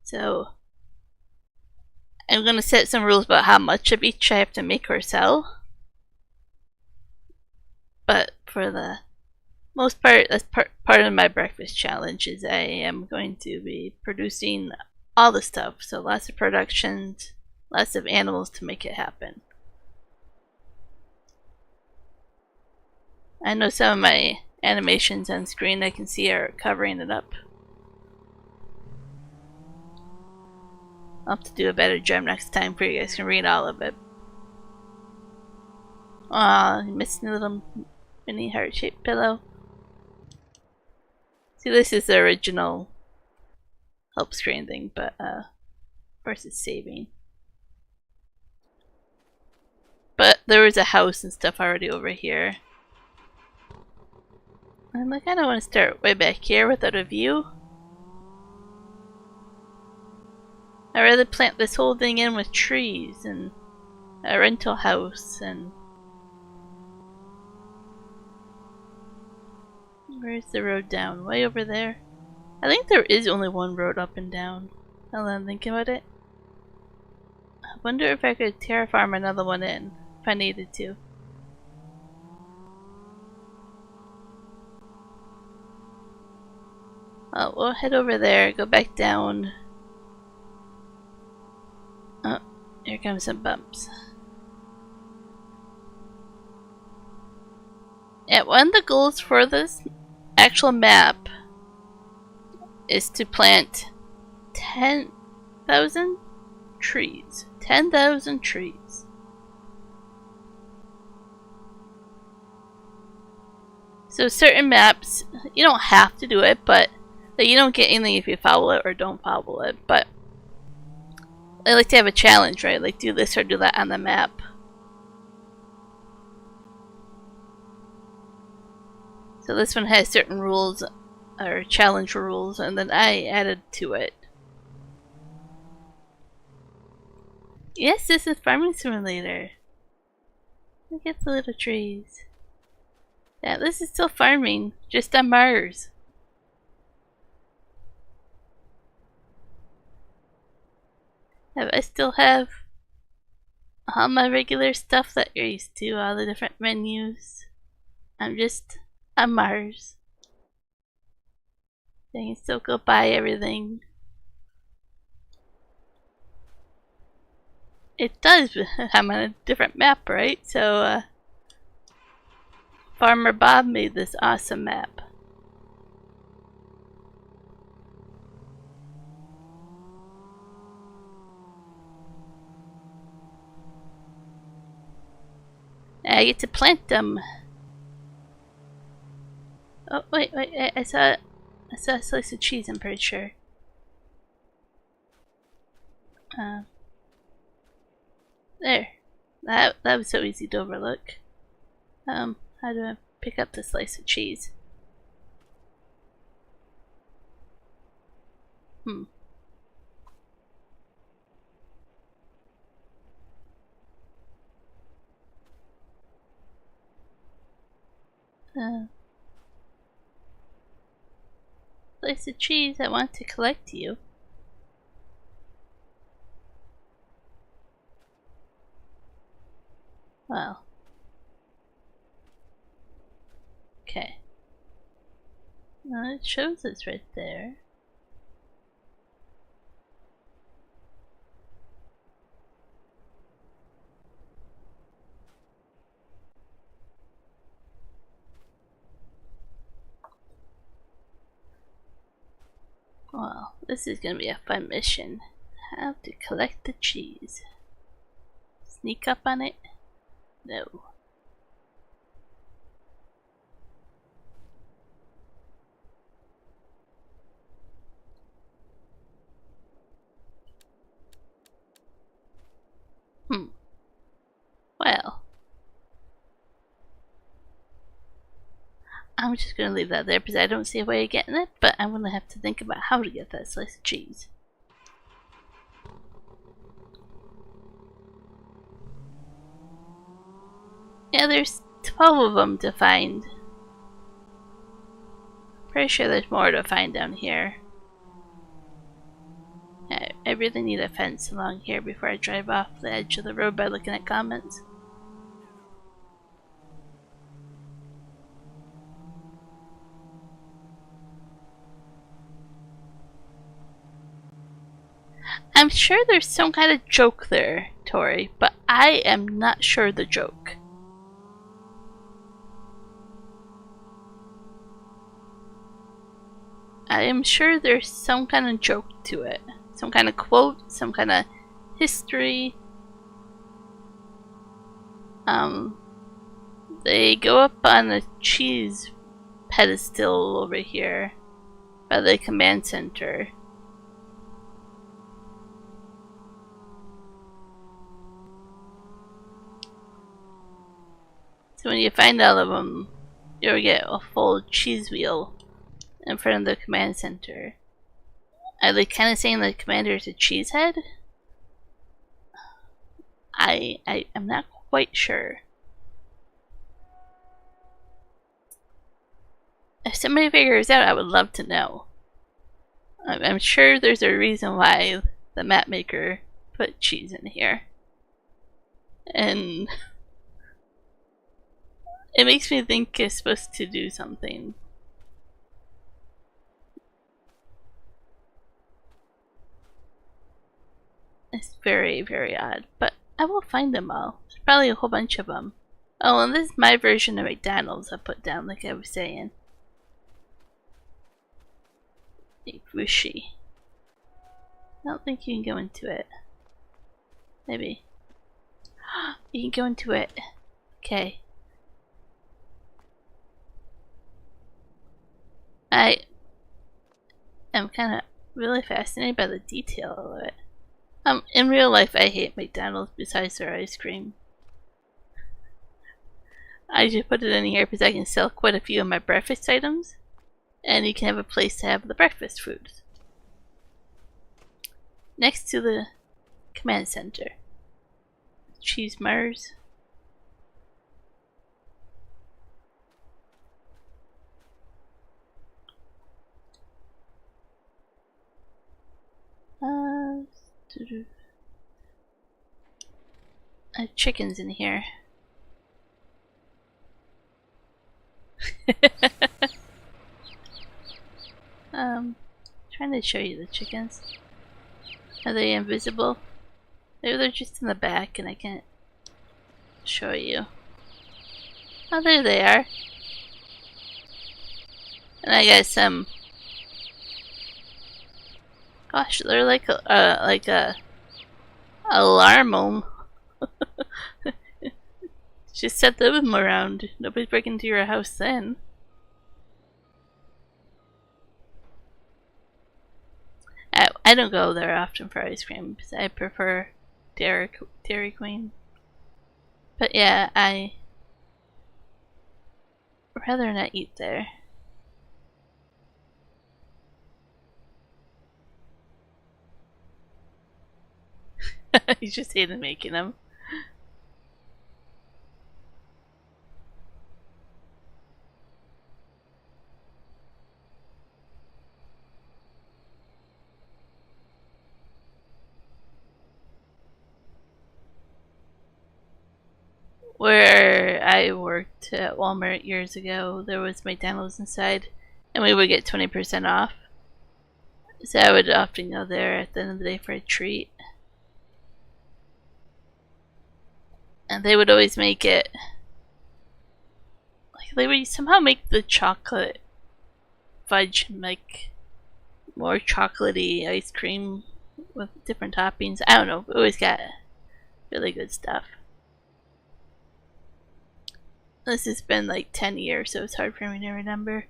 So I'm going to set some rules about how much of each I have to make or sell. But for the most part, that's part of my breakfast challenge, is I am going to be producing all the stuff. So lots of productions, lots of animals to make it happen. I know some of my animations on screen I can see are covering it up. I'll have to do a better job next time for you guys can read all of it. Aw, you missed a little mini heart-shaped pillow. See, this is the original help screen thing, but of course it's saving. But there was a house and stuff already over here. I'm like, I don't want to start way back here without a view. I'd rather plant this whole thing in with trees and a rental house and... Where's the road down? Way over there? I think there is only one road up and down. Now that I'm thinking about it. I wonder if I could terraform another one in, if I needed to. Oh, we'll head over there, go back down. Oh, here comes some bumps. Yeah, one of the goals for this actual map is to plant 10,000 trees. 10,000 trees. So certain maps, you don't have to do it, but you don't get anything if you follow it or don't follow it. But I like to have a challenge, right? Like do this or do that on the map. So this one has certain rules, or challenge rules, and then I added to it. Yes, this is Farming Simulator. Look at the little trees. Yeah, this is still farming, just on Mars. I still have all my regular stuff that you're used to, all the different menus. I'm just on Mars. I can still go buy everything. It does, I'm on a different map, right? So, Farmer Bob made this awesome map. And I get to plant them. Oh wait, I saw a slice of cheese. I'm pretty sure. There. That was so easy to overlook. How do I pick up the slice of cheese? Slice of cheese, I want to collect you. Well. Okay. Well, it shows us right there. Well, this is gonna be a fun mission. How to collect the cheese. Sneak up on it? No. Well. I'm just gonna leave that there because I don't see a way of getting it, but I'm gonna have to think about how to get that slice of cheese. Yeah, there's 12 of them to find. Pretty sure there's more to find down here. I really need a fence along here before I drive off the edge of the road by looking at comments. I'm sure there's some kind of joke there, Tori, but I am not sure the joke. I am sure there's some kind of joke to it. Some kind of quote, some kind of history. They go up on a cheese pedestal over here by the command center. So when you find all of them, you'll get a full cheese wheel in front of the command center. Are they kind of saying the commander's a cheesehead? I'm not quite sure. If somebody figures out, I would love to know. I'm sure there's a reason why the map maker put cheese in here. And it makes me think it's supposed to do something. It's very, very odd, but I will find them all. There's probably a whole bunch of them. Oh, and this is my version of McDonald's I put down, like I was saying. Whooshy. I don't think you can go into it. Maybe. You can go into it. Okay. I am kind of really fascinated by the detail of it. In real life, I hate McDonald's besides their ice cream. I just put it in here because I can sell quite a few of my breakfast items, and you can have a place to have the breakfast foods. Next to the command center. Cheese Mars. I have chickens in here. Trying to show you the chickens. Are they invisible? Maybe they're just in the back and I can't show you. Oh, there they are. And I got some. Gosh, they're like a alarm. Just set them around. Nobody's breaking into your house then. I don't go there often for ice cream because I prefer Dairy Queen. But yeah, I rather not eat there. You just hated making them. Where I worked at Walmart years ago, there was McDonald's inside, and we would get 20% off. So I would often go there at the end of the day for a treat. And they would always make it, like they would somehow make the chocolate fudge like more chocolatey ice cream with different toppings. I don't know, we always got really good stuff. This has been like 10 years, so it's hard for me to remember.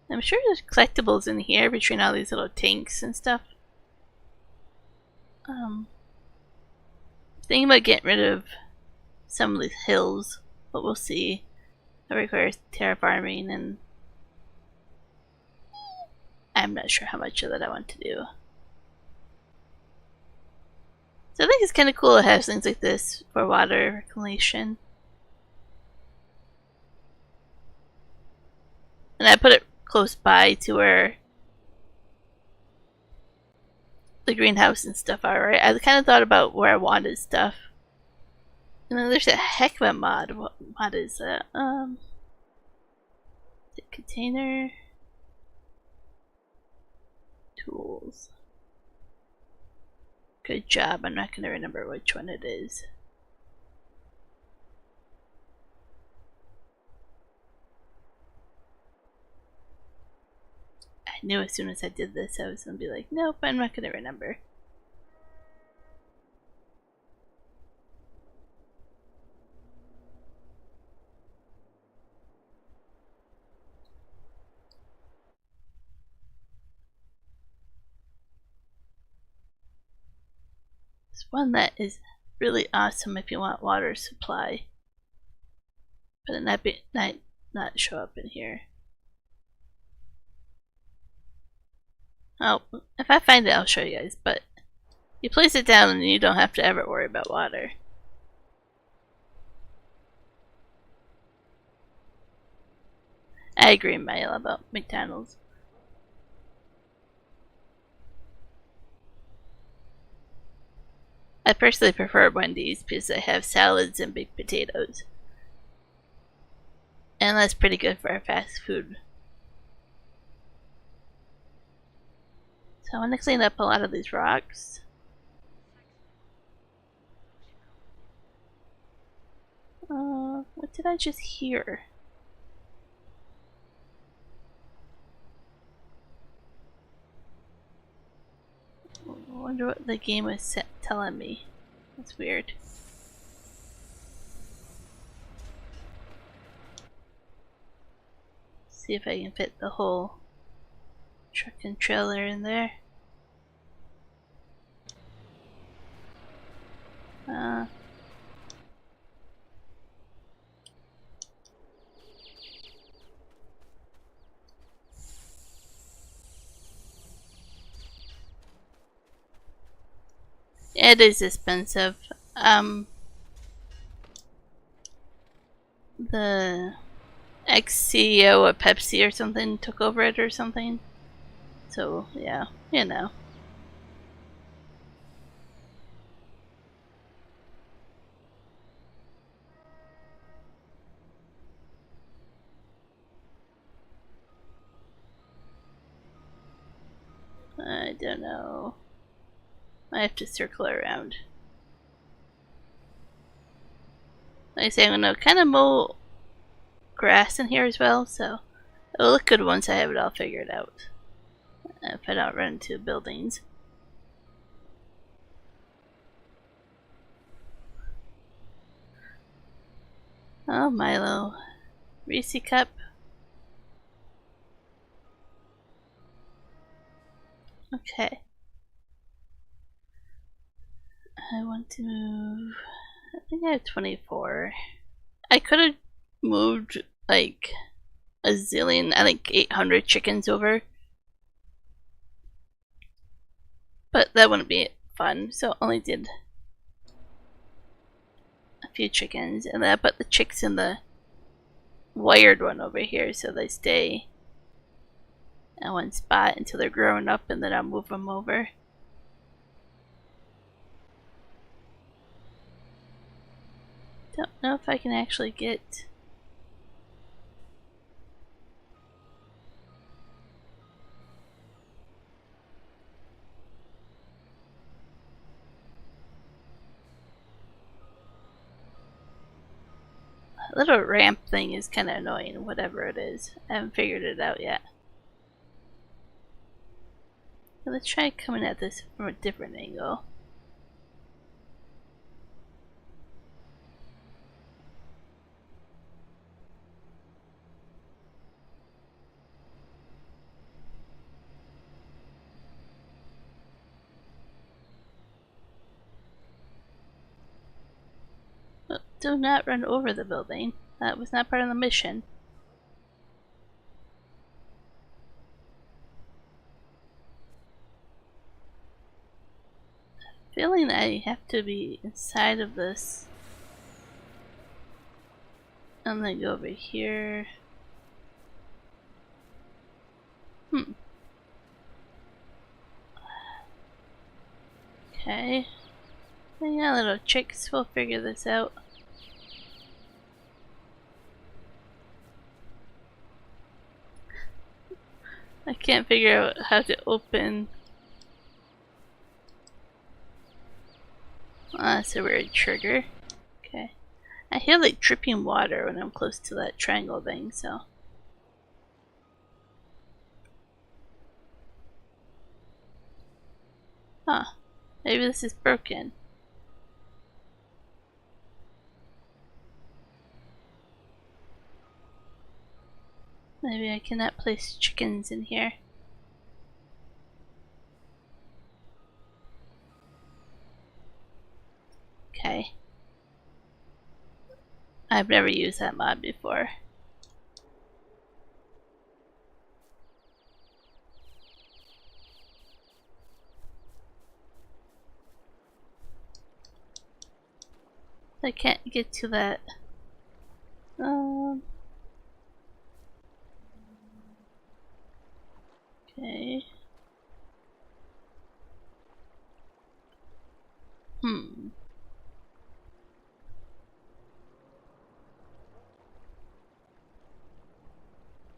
I'm sure there's collectibles in here between all these little tanks and stuff. Thinking about getting rid of some of these hills, but we'll see. That requires terraforming, and I'm not sure how much of that I want to do. So I think it's kind of cool to have things like this for water reclamation. And I put it close by to where the greenhouse and stuff are, right? I kind of thought about where I wanted stuff. And then there's a heck of a mod. What mod is that? The container tools. Good job. I'm not going to remember which one it is. I knew as soon as I did this I was gonna be like, nope, I'm not gonna remember. There's one that is really awesome if you want water supply, but it not show up in here. Oh, if I find it, I'll show you guys, but you place it down and you don't have to ever worry about water. I agree, Mile, about McDonald's. I personally prefer Wendy's because they have salads and baked potatoes. And that's pretty good for our fast food. So I want to clean up a lot of these rocks. What did I just hear? I wonder what the game was telling me. That's weird. See if I can fit the whole truck and trailer in there. It is expensive. The ex-CEO of Pepsi or something took over it or something. So, yeah, you know. I don't know. I have to circle around. Like I say, I'm gonna kind of mow grass in here as well, so it'll look good once I have it all figured out. If I don't run into buildings. Oh, Milo. Reese cup. Okay. I want to move. I think I have 24. I could have moved like a zillion, I think 800 chickens over. But that wouldn't be fun, so only did a few chickens. And then I put the chicks in the wired one over here so they stay in one spot until they're grown up, and then I'll move them over. Don't know if I can actually get a little ramp thing is kind of annoying, whatever it is. I haven't figured it out yet. So let's try coming at this from a different angle. But do not run over the building. That was not part of the mission. Feeling I have to be inside of this. And then go over here. Okay. Yeah, little chicks, we'll figure this out. I can't figure out how to open. Oh, that's a weird trigger. Okay. I hear like dripping water when I'm close to that triangle thing, so. Huh. Maybe this is broken. Maybe I cannot place chickens in here. Okay. I've never used that mod before. I can't get to that. Okay.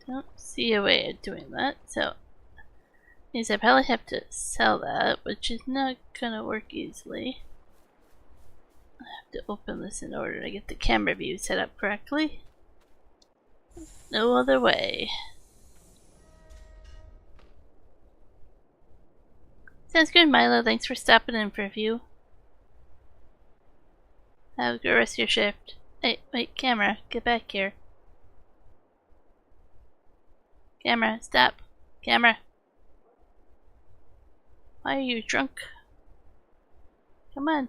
Don't see a way of doing that, so means I probably have to sell that, which is not gonna work easily. I have to open this in order to get the camera view set up correctly. No other way. Sounds good, Milo. Thanks for stopping in for a view. Have a good rest of your shift. Hey, wait, camera, get back here. Camera, stop. Camera. Why are you drunk? Come on.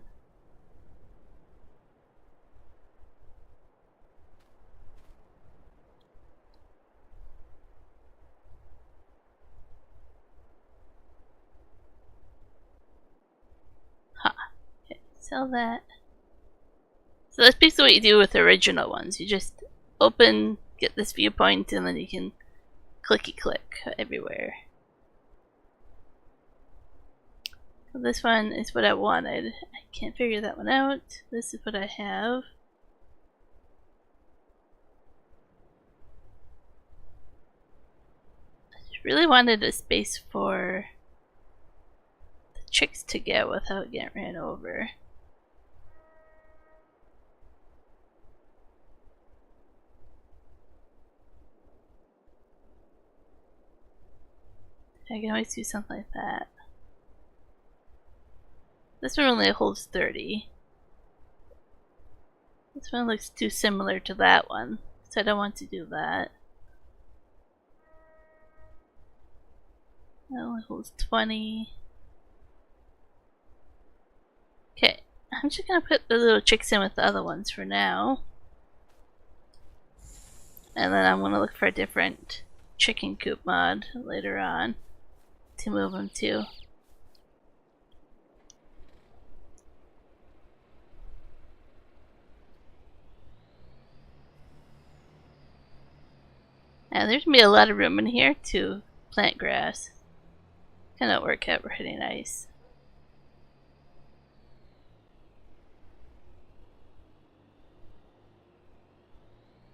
Ha. Okay, sell that. So that's basically what you do with the original ones. You just open, get this viewpoint, and then you can clicky click everywhere. So this one is what I wanted. I can't figure that one out. This is what I have. I really wanted a space for the chicks to get without getting ran over. I can always do something like that. This one only holds 30. This one looks too similar to that one, so I don't want to do that. That only holds 20. Okay, I'm just gonna put the little chicks in with the other ones for now. And then I'm gonna look for a different chicken coop mod later on to move them to. Now there's gonna be a lot of room in here to plant grass. Gonna work out pretty nice.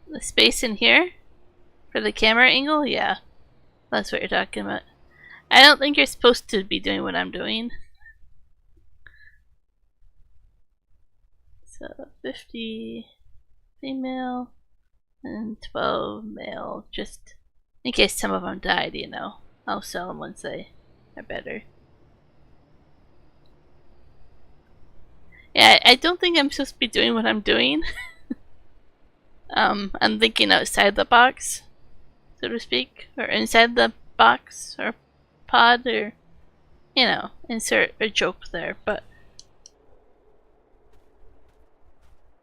The space in here for the camera angle, yeah, that's what you're talking about. I don't think you're supposed to be doing what I'm doing. So 50 female and 12 male, just in case some of them died, you know. I'll sell them once they are better. Yeah, I don't think I'm supposed to be doing what I'm doing. I'm thinking outside the box, so to speak, or inside the box, or pod, or, you know, insert a joke there, but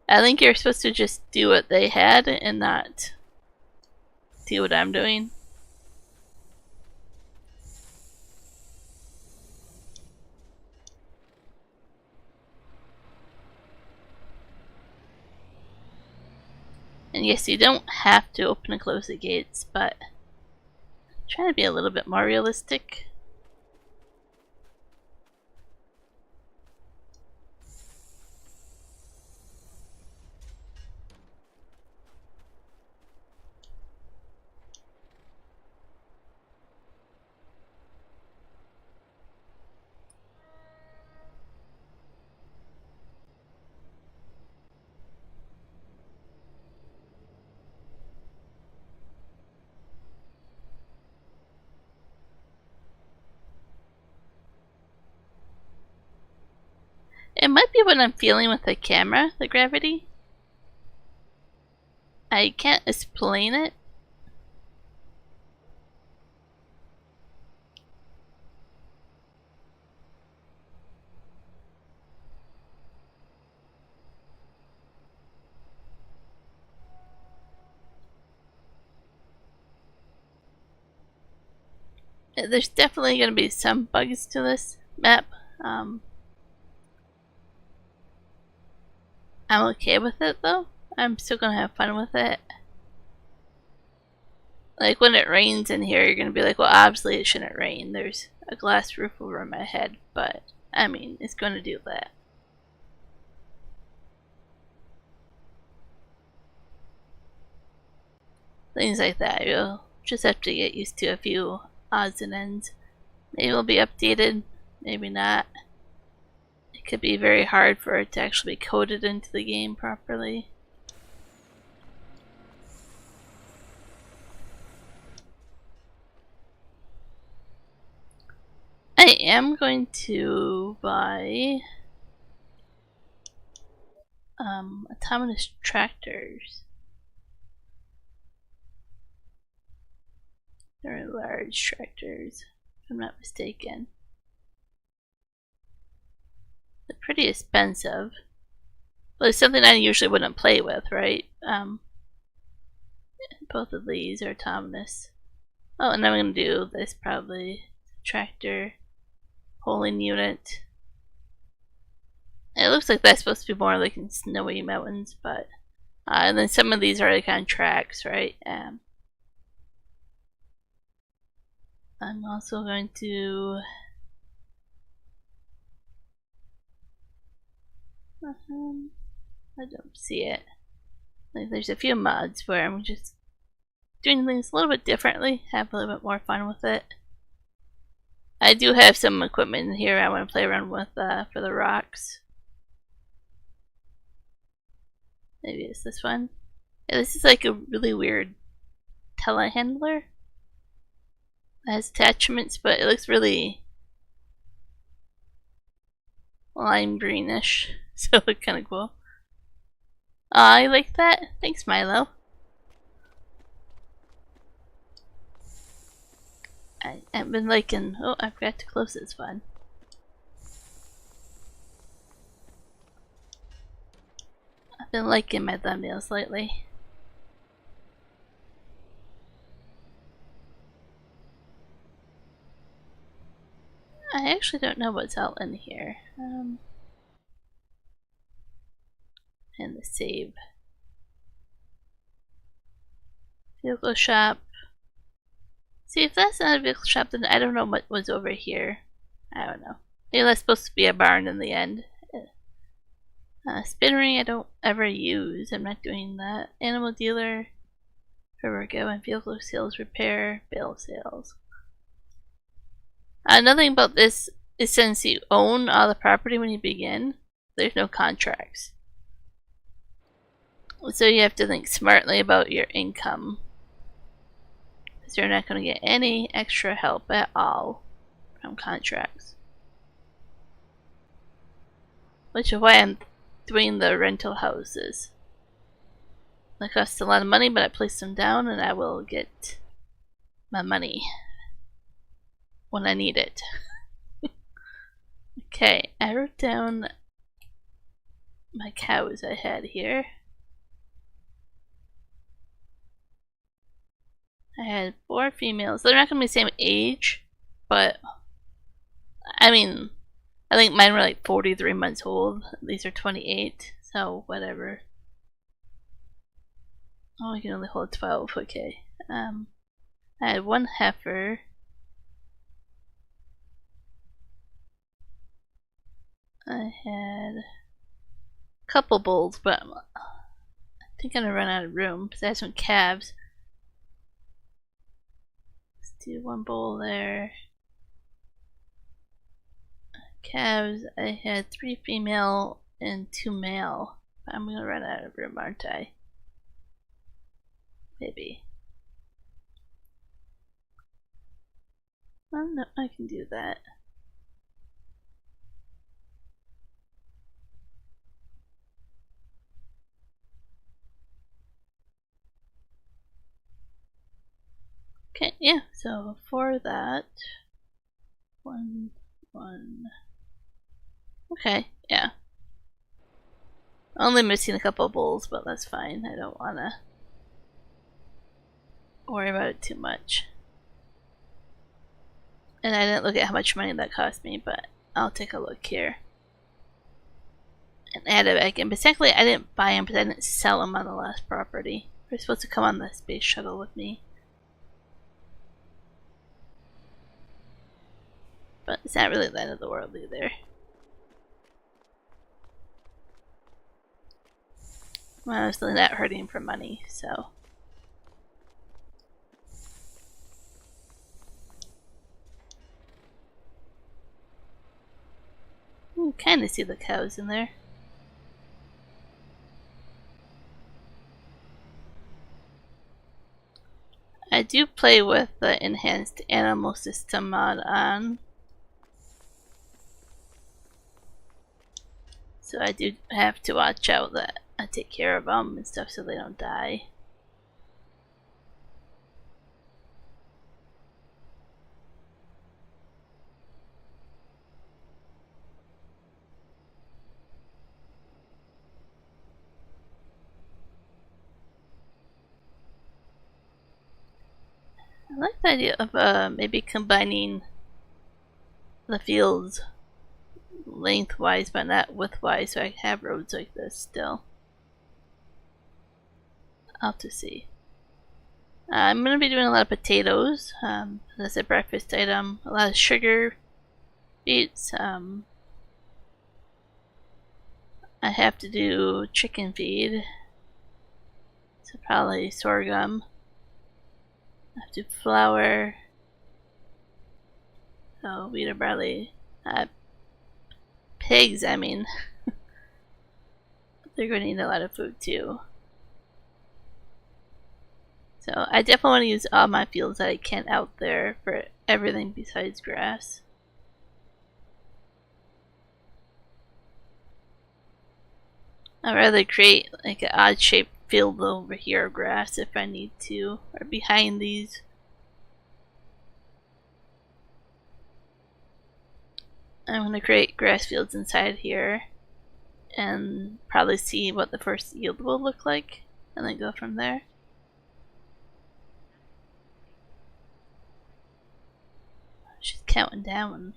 I think you're supposed to just do what they had and not do what I'm doing. And yes, you don't have to open and close the gates, but I'm trying to be a little bit more realistic. It might be what I'm feeling with the camera, the gravity. I can't explain it. There's definitely going to be some bugs to this map. I'm okay with it though. I'm still going to have fun with it. Like when it rains in here, you're going to be like, well, obviously it shouldn't rain. There's a glass roof over my head, but I mean, it's going to do that. Things like that. You'll just have to get used to a few odds and ends. Maybe it'll be updated, maybe not. It could be very hard for it to actually be coded into the game properly. I am going to buy autonomous tractors. They're large tractors, if I'm not mistaken. They're pretty expensive, but it's something I usually wouldn't play with, right? Both of these are autonomous. Oh, and I'm going to do this probably. Tractor, polling unit. It looks like that's supposed to be more like in snowy mountains, but and then some of these are like on tracks, right? I'm also going to I don't see it. Like there's a few mods where I'm just doing things a little bit differently, have a little bit more fun with it. I do have some equipment in here I want to play around with for the rocks. Maybe it's this one. Yeah, this is like a really weird telehandler. It has attachments, but it looks really lime greenish, so it looks kind of cool. I like that. Thanks, Milo. I've been liking. Oh, I forgot to close this one. I've been liking my thumbnails lately. I actually don't know what's out in here. And the save. Vehicle shop. See, if that's not a vehicle shop, then I don't know what was over here. I don't know. Maybe that's supposed to be a barn in the end. Spinnery I don't ever use. I'm not doing that. Animal dealer. Here we go. And vehicle sales, repair, bill sales. Another thing about this is since you own all the property when you begin, there's no contracts. So you have to think smartly about your income. Because you're not going to get any extra help at all from contracts. Which is why I'm doing the rental houses. They cost a lot of money, but I place them down and I will get my money when I need it. Okay, I wrote down my cows I had here. I had 4 females. They're not going to be the same age, but I mean, I think mine were like 43 months old. These are 28, so whatever. Oh, I can only hold 12, okay. I had 1 heifer. I had a couple bulls, but I think I'm gonna run out of room because I have some calves. Let's do 1 bull there. Calves, I had 3 female and 2 male. I'm gonna run out of room, aren't I? Maybe. Oh no, I can do that. yeah, so for that, one. Okay, yeah. Only missing a couple bowls, but that's fine. I don't want to worry about it too much. And I didn't look at how much money that cost me, but I'll take a look here. And add it back in. But technically, I didn't buy them, but I didn't sell them on the last property. They're supposed to come on the space shuttle with me. But it's not really the end of the world either. Well, I was really not hurting for money, so. You can kind of see the cows in there. I do play with the enhanced animal system mod on. So I do have to watch out that I take care of them and stuff so they don't die. I like the idea of maybe combining the fields lengthwise but not widthwise so I can have roads like this still. I'll have to see. I'm going to be doing a lot of potatoes. That's a breakfast item. A lot of sugar beets. I have to do chicken feed. So probably sorghum. I have to do flour. So wheat or barley. Pigs, I mean. They're going to need a lot of food too. So I definitely want to use all my fields that I can out there for everything besides grass. I'd rather create like an odd shaped field over here of grass if I need to, or behind these. I'm going to create grass fields inside here and probably see what the first yield will look like and then go from there. She's counting down.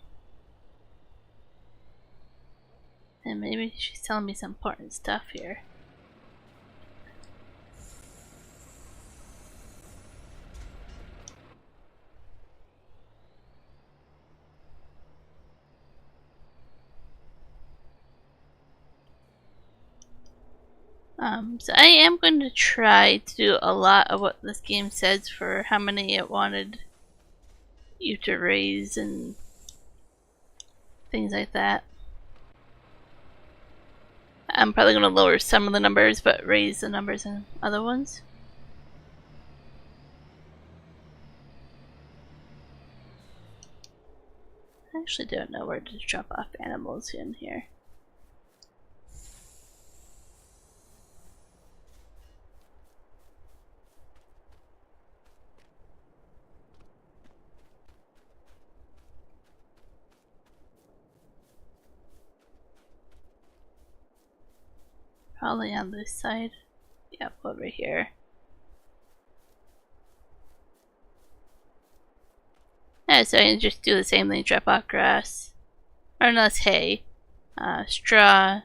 And maybe she's telling me some important stuff here. So I am going to try to do a lot of what this game says for how many it wanted you to raise and things like that. I'm probably going to lower some of the numbers but raise the numbers in other ones. I actually don't know where to drop off animals in here. Probably on this side. Yep, over here. Yeah, so I can just do the same thing, drop off grass. Or no, it's hay. Straw.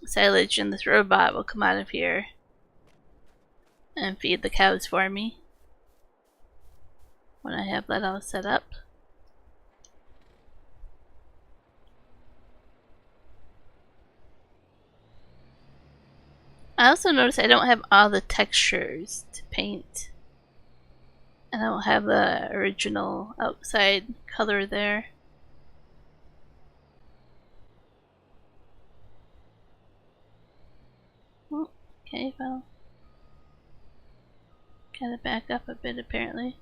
Silage, and this robot will come out of here and feed the cows for me when I have that all set up. I also noticed I don't have all the textures to paint. I don't have the original outside color there. Oh, okay, well. Gotta back up a bit apparently.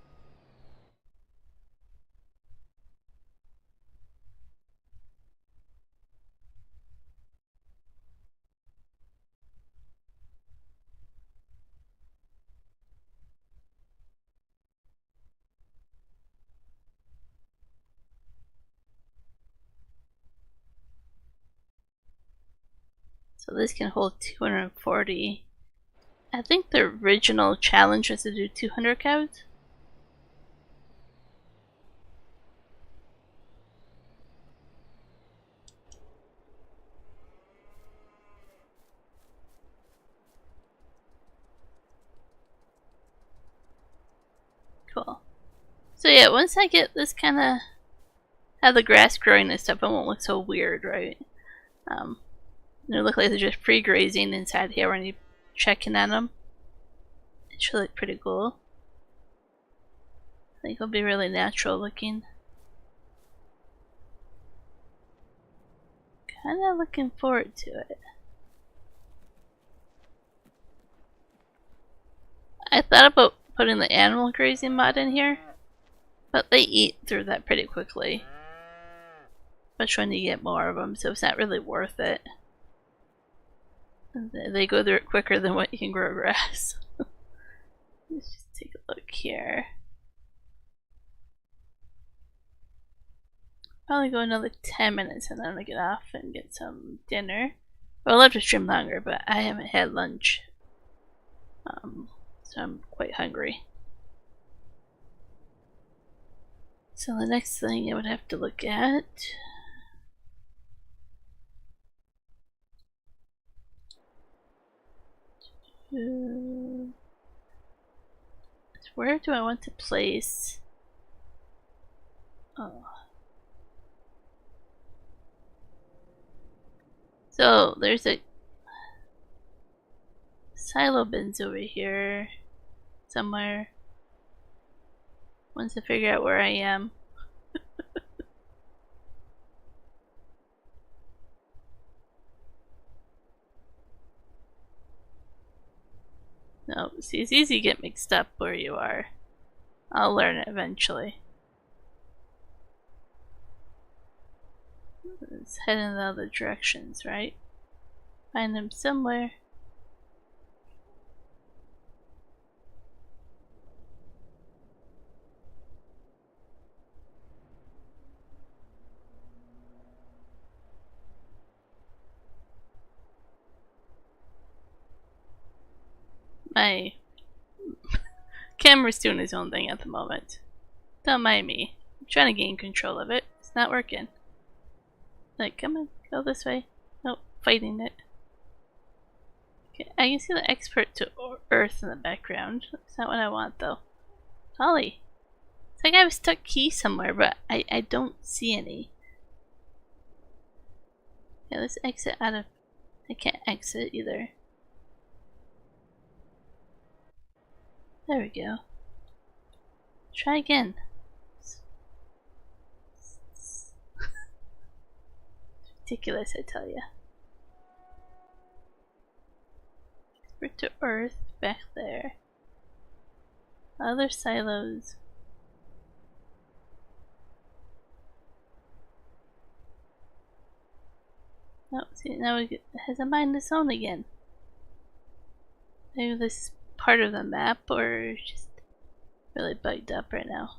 So this can hold 240. I think the original challenge was to do 200 cows. Cool. So yeah, once I get this kind of have the grass growing and stuff, it won't look so weird, right? It'll look like they're just free grazing inside here when you're checking on them. It should look pretty cool. I think it'll be really natural looking. Kinda looking forward to it. I thought about putting the animal grazing mod in here, but they eat through that pretty quickly. Especially when you get more of them, so it's not really worth it. They go through it quicker than what you can grow grass. Let's just take a look here. Probably go another 10 minutes and then I'm gonna get off and get some dinner. Well, I'll have to stream longer, but I haven't had lunch. So I'm quite hungry. So the next thing I would have to look at. Where do I want to place? Oh. So there's a silo bins over here somewhere. Once I figure out where I am. No, see, it's easy to get mixed up where you are. I'll learn it eventually. Let's head in the other directions, right? Find them somewhere. My camera's doing its own thing at the moment. Don't mind me. I'm trying to gain control of it. It's not working. Like, come on, go this way. Nope, fighting it. Okay, I can see the expert to Earth in the background. That's not what I want, though. Ollie! It's like I have a stuck key somewhere, but I don't see any. Yeah, let's exit out of... I can't exit either. There we go. Try again. Ridiculous, I tell ya. We're to Earth, back there. Other silos. No, see, now it has a mind of its own again. Maybe this is part of the map, or just really bugged up right now.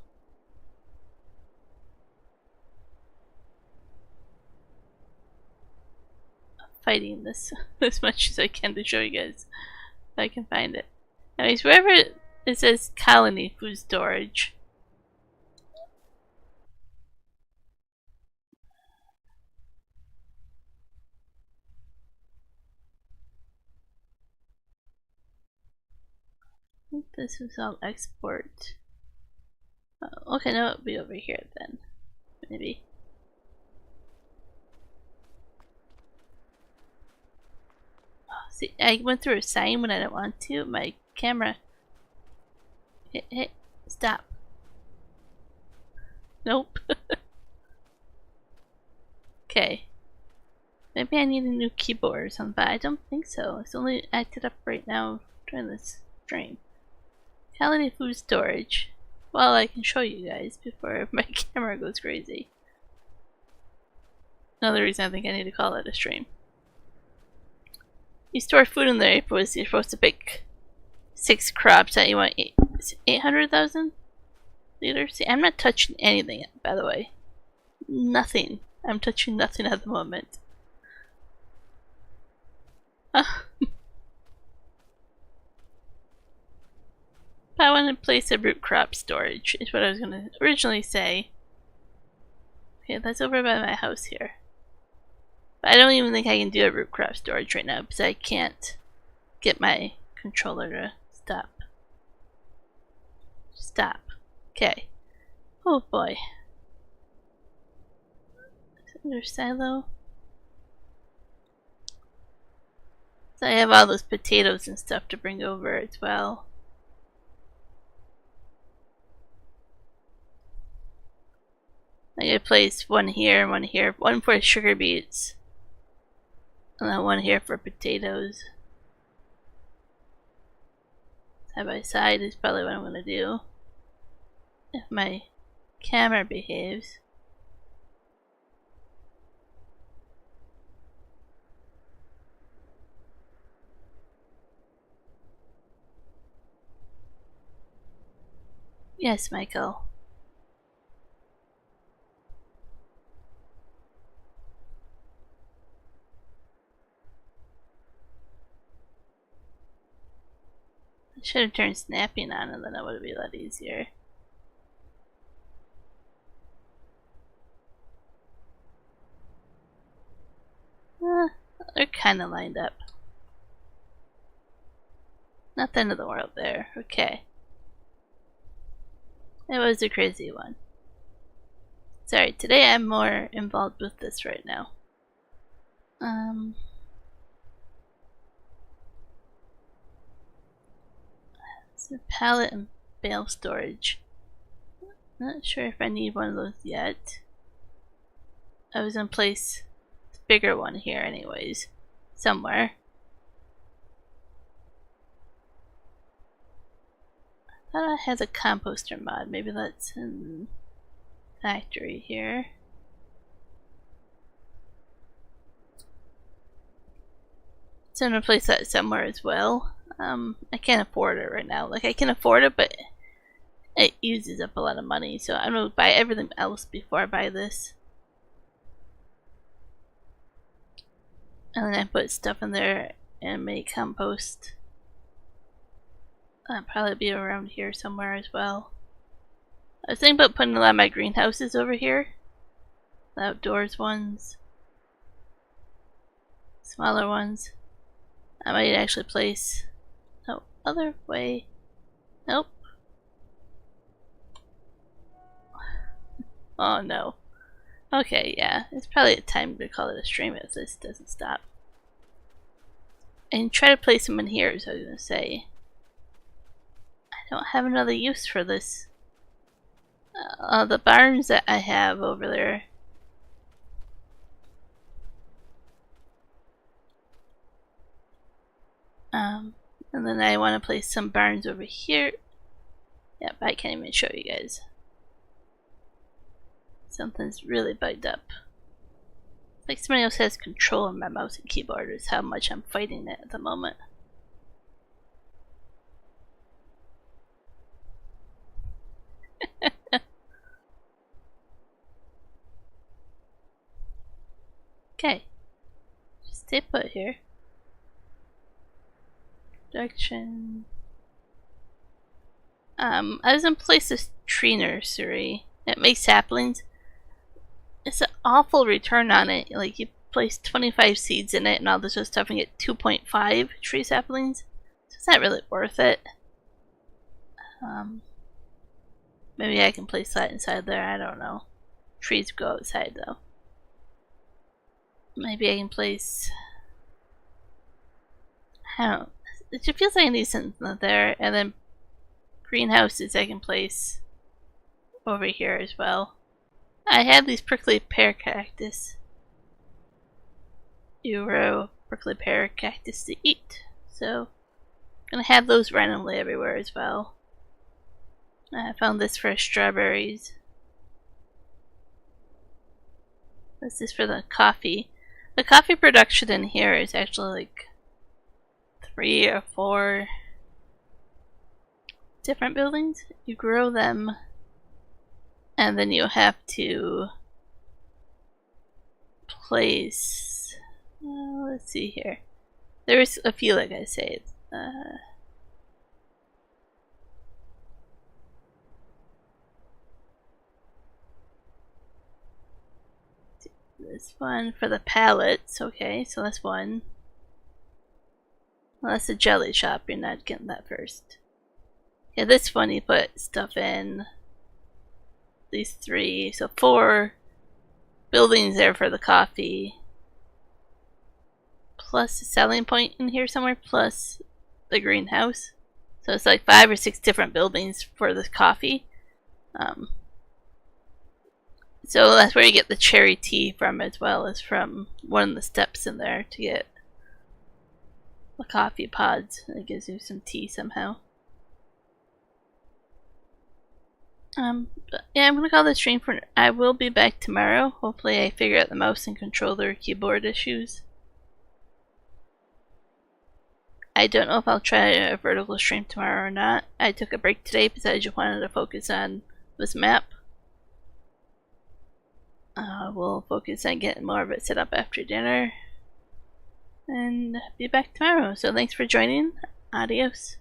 Fighting this as much as I can to show you guys if I can find it. Anyways, wherever it says colony food storage. I think this is all export. Oh, okay, no, it'll be over here then. Maybe. See, I went through a sign when I didn't want to. My camera. Hey, stop. Nope. Okay. Maybe I need a new keyboard or something, but I don't think so. It's only acted up right now during this stream. Colony food storage. Well, I can show you guys before my camera goes crazy. Another reason I think I need to call it a stream. You store food in there because you're supposed to pick 6 crops that you want 800,000 liters. See, I'm not touching anything, by the way. Nothing. I'm touching nothing at the moment. I want to place a root crop storage, is what I was going to originally say. Okay, that's over by my house here. But I don't even think I can do a root crop storage right now because I can't get my controller to stop. Stop. Okay. Oh boy. Is there a silo? So I have all those potatoes and stuff to bring over as well. I gotta place one here, one for sugar beets, and then one here for potatoes. Side by side is probably what I'm gonna do. If my camera behaves. Yes, Michael. I should have turned snapping on and then it would be a lot easier. They're kind of lined up. Not the end of the world there. Okay. It was a crazy one. Sorry, today I'm more involved with this right now. It's a pallet and bale storage. Not sure if I need one of those yet. I was gonna place a bigger one here anyways. Somewhere. I thought I had a composter mod. Maybe that's in the factory here. So I'm gonna place that somewhere as well. I can't afford it right now. Like, I can afford it, but it uses up a lot of money, so I'm gonna buy everything else before I buy this. And then I put stuff in there and make compost. That'll probably be around here somewhere as well. I was thinking about putting a lot of my greenhouses over here. The outdoors ones. Smaller ones. I might actually place... No, other way. Nope. Oh no. Okay, yeah. It's probably time to call it a stream if this doesn't stop. And try to place them in here, as I was gonna say. I don't have another use for this. The barns that I have over there. And then I want to place some barns over here. Yep, I can't even show you guys. Something's really bugged up. It's like somebody else has control of my mouse and keyboard is how much I'm fighting it at the moment. Okay. Just stay put here. Direction. I was gonna place this tree nursery. It makes saplings. It's an awful return on it. Like, you place 25 seeds in it and all this other stuff and get 2.5 tree saplings. So it's not really worth it. Maybe I can place that inside there, I don't know. Trees go outside though. Maybe I can place... I don't know. It just feels like I need something there, and then greenhouses I can place over here as well. I have these prickly pear cactus. You grow prickly pear cactus to eat, so I'm gonna have those randomly everywhere as well. I found this for strawberries. This is for the coffee. The coffee production in here is actually like 3 or 4 different buildings. You grow them and then you have to place, let's see here. There's a few, like I say. This one for the pallets. Okay, so that's one. Well, that's a jelly shop. You're not getting that first. Yeah, this one you put stuff in. These 3, so 4 buildings there for the coffee. Plus a selling point in here somewhere, plus the greenhouse. So it's like 5 or 6 different buildings for the coffee. So that's where you get the cherry tea from, as well as from one of the steps in there to get the coffee pods. It gives you some tea somehow. But yeah, I'm gonna call this stream for. I will be back tomorrow. Hopefully, I figure out the mouse and controller keyboard issues. I don't know if I'll try a vertical stream tomorrow or not. I took a break today because I just wanted to focus on this map. We'll focus on getting more of it set up after dinner. And be back tomorrow. So thanks for joining. Adios.